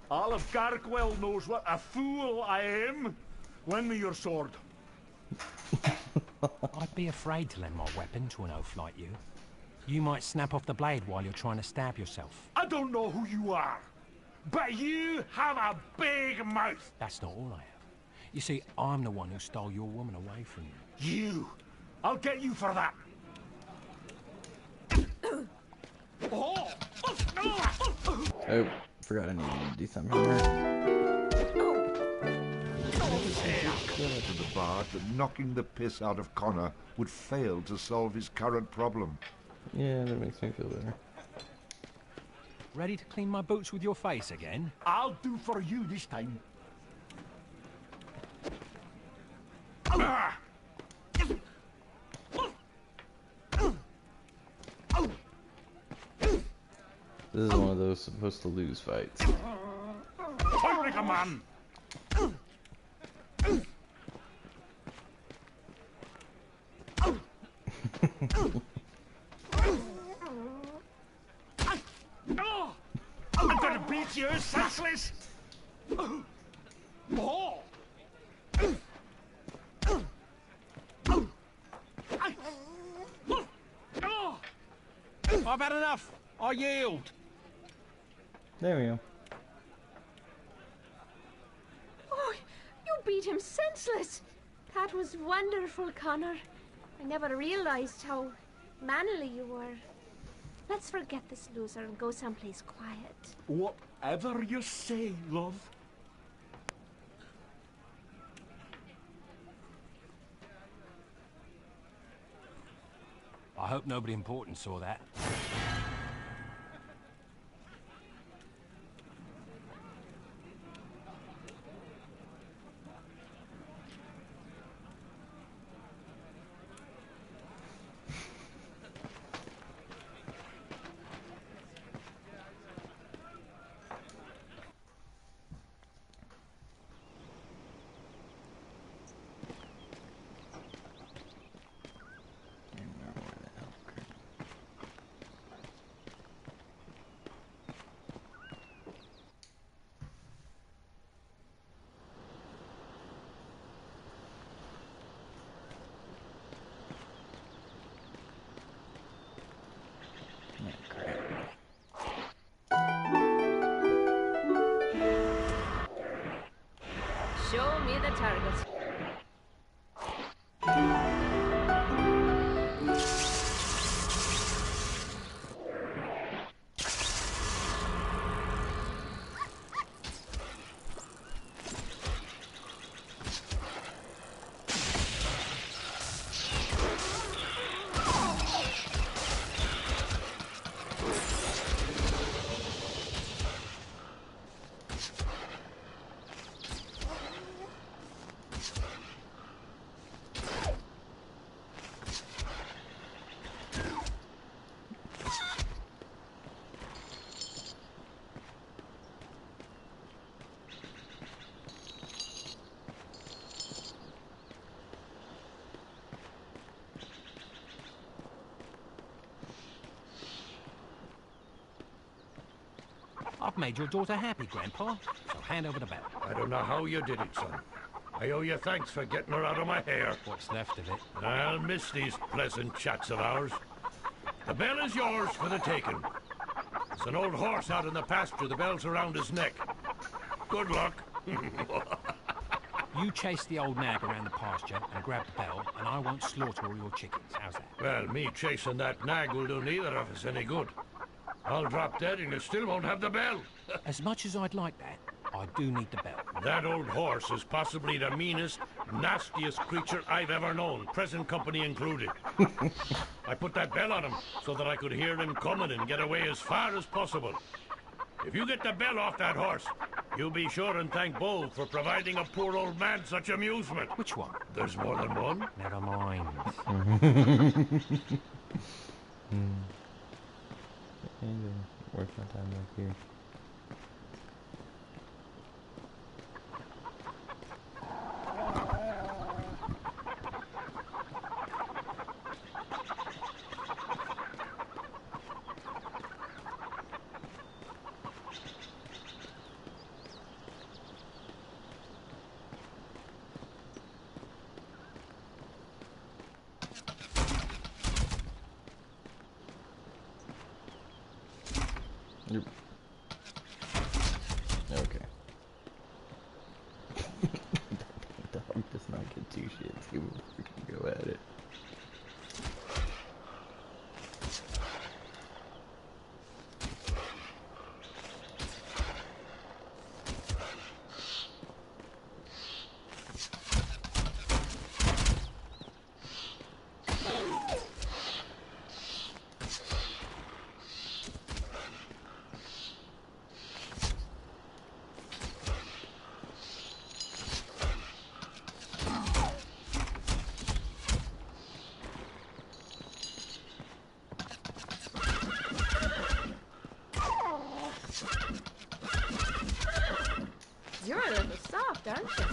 All of Garkwell knows what a fool I am. Lend me your sword. I'd be afraid to lend my weapon to an oaf like you. You might snap off the blade while you're trying to stab yourself. I don't know who you are, but you have a big mouth. That's not all I have. You see, I'm the one who stole your woman away from you. You? I'll get you for that. Oh, forgot I needed to do something here. It occurred to the bard that knocking the piss out of Connor would fail to solve his current problem. Yeah, that makes me feel better. Ready to clean my boots with your face again? I'll do for you this time. This is one of those supposed to lose fights. Like a man. I'm gonna beat you, senseless. Oh. I've had enough. I yield. There we go. Oh, you beat him senseless. That was wonderful, Connor. I never realized how manly you were. Let's forget this loser and go someplace quiet. Whatever you say, love. I hope nobody important saw that. I've made your daughter happy, Grandpa, so hand over the bell. I don't know how you did it, son. I owe you thanks for getting her out of my hair. What's left of it. I'll miss these pleasant chats of ours. The bell is yours for the taking. It's an old horse out in the pasture. The bell's around his neck. Good luck. You chase the old nag around the pasture and grab the bell, and I won't slaughter all your chickens. How's that? Well, me chasing that nag will do neither of us any good. I'll drop dead and you still won't have the bell. As much as I'd like that, I do need the bell. That old horse is possibly the meanest, nastiest creature I've ever known, present company included. I put that bell on him so that I could hear him coming and get away as far as possible. If you get the bell off that horse, you be sure and thank Bo for providing a poor old man such amusement. Which one? There's more than one. Never mind. Work my time back here. Yep. Okay. The dog does not get two shits. He will freaking go at it. You're a little soft, aren't you?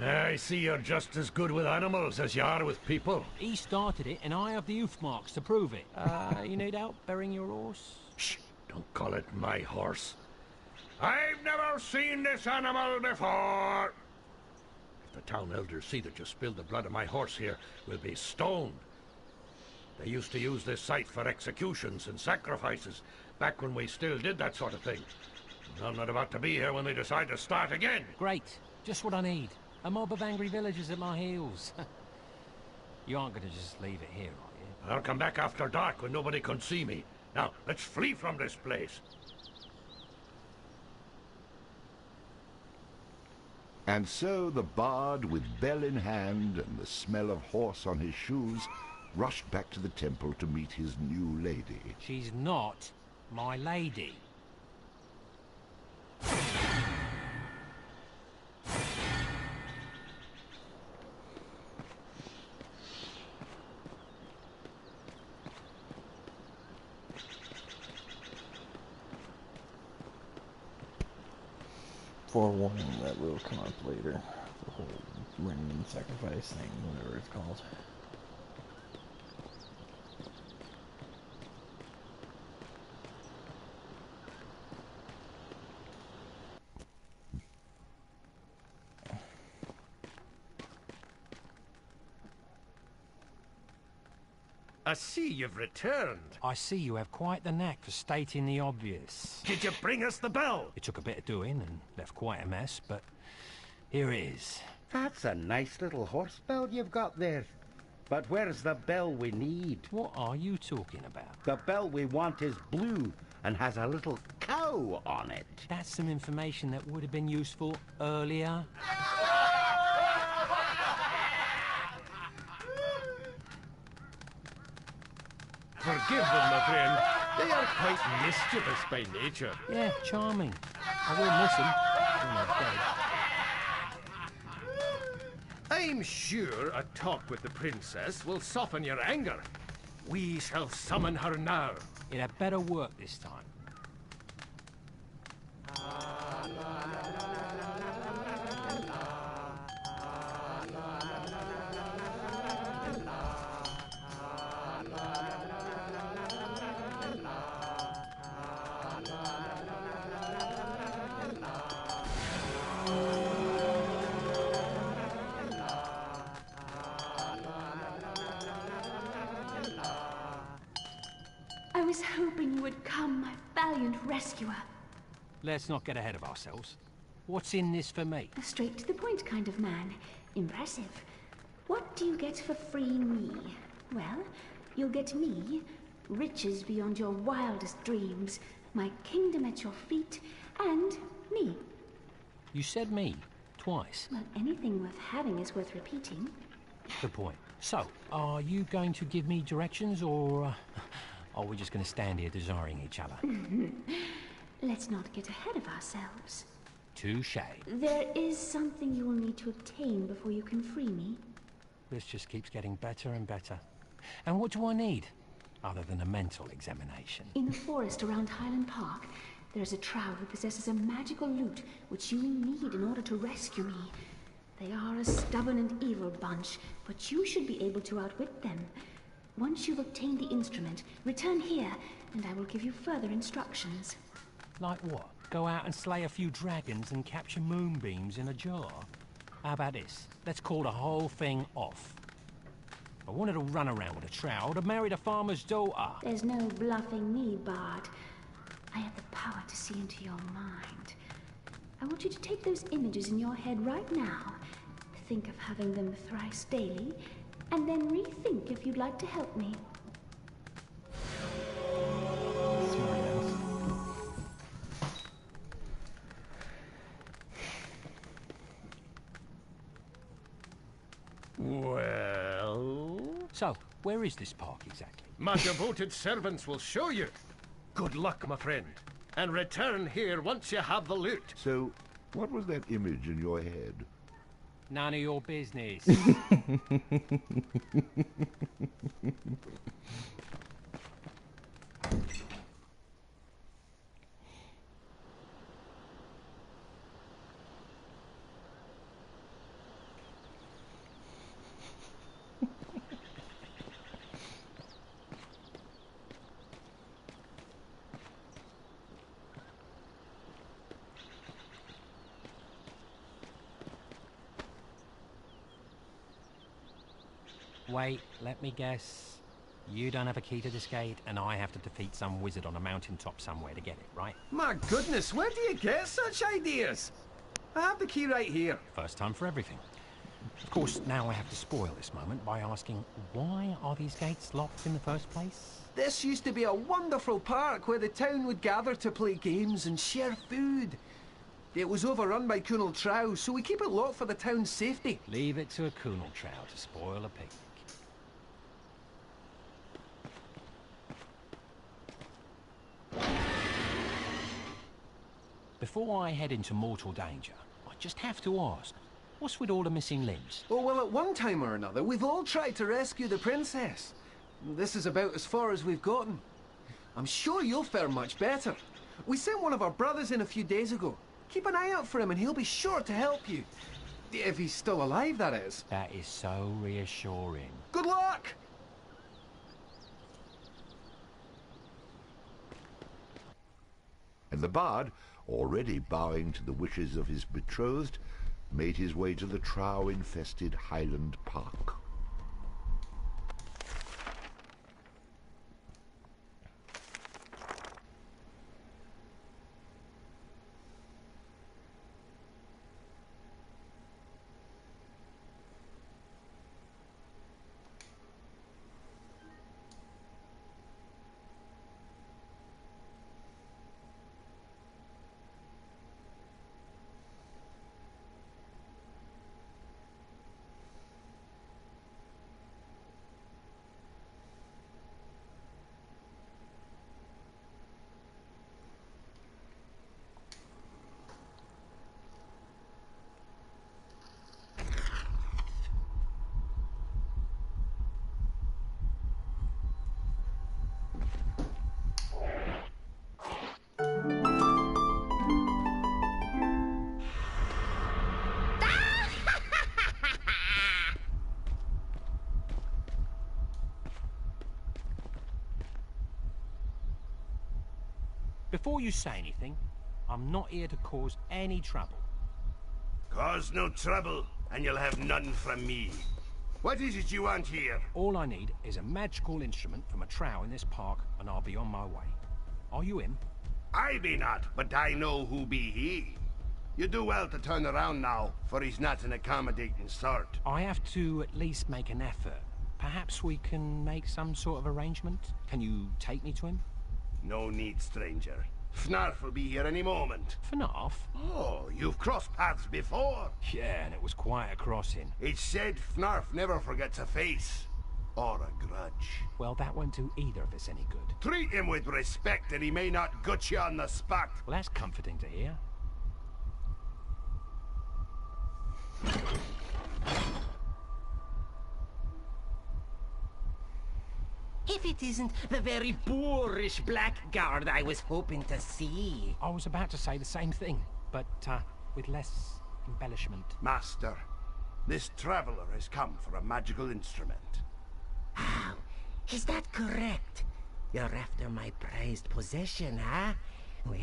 I see you're just as good with animals as you are with people. He started it, and I have the hoof marks to prove it. You need help burying your horse? Shh! Don't call it my horse. I've never seen this animal before. If the town elders see that you spilled the blood of my horse here, we'll be stoned. They used to use this site for executions and sacrifices, back when we still did that sort of thing. I'm not about to be here when they decide to start again. Great. Just what I need. A mob of angry villagers at my heels. You aren't going to just leave it here, are you? I'll come back after dark when nobody can see me. Now, let's flee from this place. And so the bard, with bell in hand and the smell of horse on his shoes, rushed back to the temple to meet his new lady. She's not my lady. Forewarning, that will come up later. The whole random sacrifice thing, whatever it's called. I see you've returned. I see you have quite the knack for stating the obvious. Did you bring us the bell? It took a bit of doing and left quite a mess, but here it is. That's a nice little horse bell you've got there. But where's the bell we need? What are you talking about? The bell we want is blue and has a little cow on it. That's some information that would have been useful earlier. Forgive them, my friend. They are quite mischievous by nature. Yeah, charming. I will miss them when they're dead. I'm sure a talk with the princess will soften your anger. We shall summon her now. It had better work this time. I was hoping you would come, my valiant rescuer. Let's not get ahead of ourselves. What's in this for me? A straight-to-the-point kind of man. Impressive. What do you get for freeing me? Well, you'll get me, riches beyond your wildest dreams, my kingdom at your feet, and me. You said me, twice. Well, anything worth having is worth repeating. Good point. So, are you going to give me directions, or are we just going to stand here desiring each other? Let's not get ahead of ourselves. Touche. There is something you will need to obtain before you can free me. This just keeps getting better and better. And what do I need, other than a mental examination? In the forest around Highland Park, there's a trow who possesses a magical lute which you will need in order to rescue me. They are a stubborn and evil bunch, but you should be able to outwit them. Once you've obtained the instrument, return here, and I will give you further instructions. Like what? Go out and slay a few dragons and capture moonbeams in a jar? How about this? Let's call the whole thing off. If I wanted to run around with a trow, I would have married a farmer's daughter. There's no bluffing me, Bard. I have the power to see into your mind. I want you to take those images in your head right now. Think of having them thrice daily, and then rethink if you'd like to help me. Well... So, where is this park exactly? My devoted servants will show you. Good luck, my friend. And return here once you have the loot. So, what was that image in your head? None of your business. Wait, let me guess. You don't have a key to this gate, and I have to defeat some wizard on a mountaintop somewhere to get it, right? My goodness, where do you get such ideas? I have the key right here. First time for everything. Of course, now I have to spoil this moment by asking, why are these gates locked in the first place? This used to be a wonderful park where the town would gather to play games and share food. It was overrun by Kunal Trow, so we keep it locked for the town's safety. Leave it to a Kunal Trow to spoil a picnic. Before I head into mortal danger, I just have to ask, what's with all the missing limbs? Oh, well, at one time or another, we've all tried to rescue the princess. This is about as far as we've gotten. I'm sure you'll fare much better. We sent one of our brothers in a few days ago. Keep an eye out for him and he'll be sure to help you. If he's still alive, that is. That is so reassuring. Good luck! And the bard, already bowing to the wishes of his betrothed, made his way to the trow-infested Highland Park. Before you say anything, I'm not here to cause any trouble. Cause no trouble, and you'll have none from me. What is it you want here? All I need is a magical instrument from a trowel in this park, and I'll be on my way. Are you him? I be not, but I know who be he. You do well to turn around now, for he's not an accommodating sort. I have to at least make an effort. Perhaps we can make some sort of arrangement? Can you take me to him? No need, stranger. Fnarf will be here any moment. Fnarf? Oh, you've crossed paths before. Yeah, and it was quite a crossing. It's said Fnarf never forgets a face. Or a grudge. Well, that won't do either of us any good. Treat him with respect and he may not gut you on the spot. Well, that's comforting to hear. If it isn't the very boorish blackguard I was hoping to see. I was about to say the same thing, but with less embellishment. Master, this traveler has come for a magical instrument. Oh, is that correct? You're after my prized possession, huh? Well,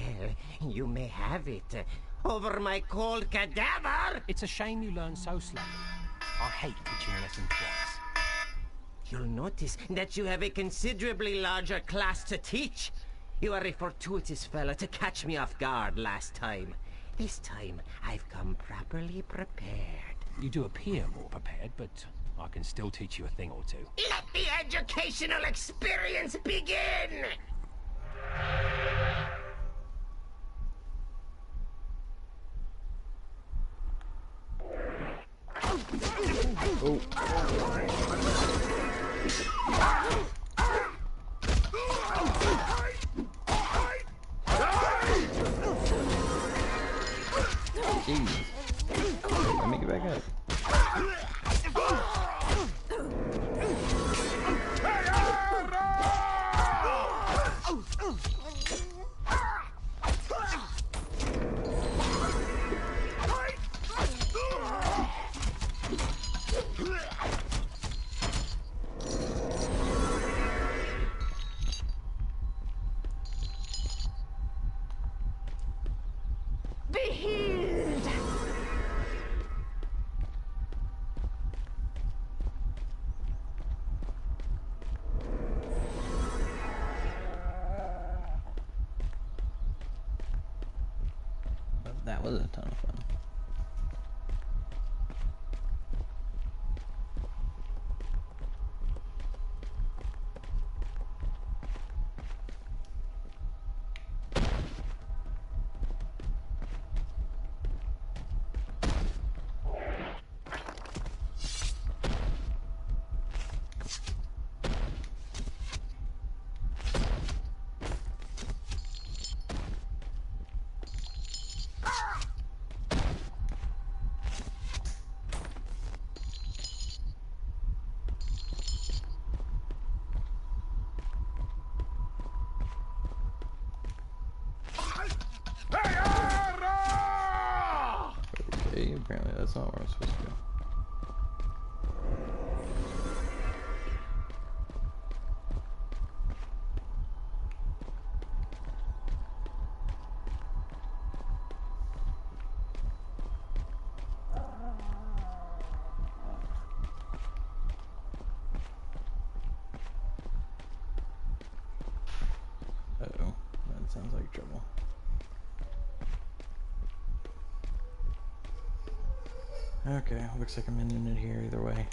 you may have it. Over my cold cadaver! It's a shame you learn so slowly. I hate teaching a lesson twice. You'll notice that you have a considerably larger class to teach. You are a fortuitous fella to catch me off guard last time. This time, I've come properly prepared. You do appear more prepared, but I can still teach you a thing or two. Let the educational experience begin! Oh. Jesus. Let me get back up. Be healed! That was a ton of fun. Okay, apparently that's not where I'm supposed to go. Uh-oh, that sounds like trouble. Okay, looks like I'm ending it here either way.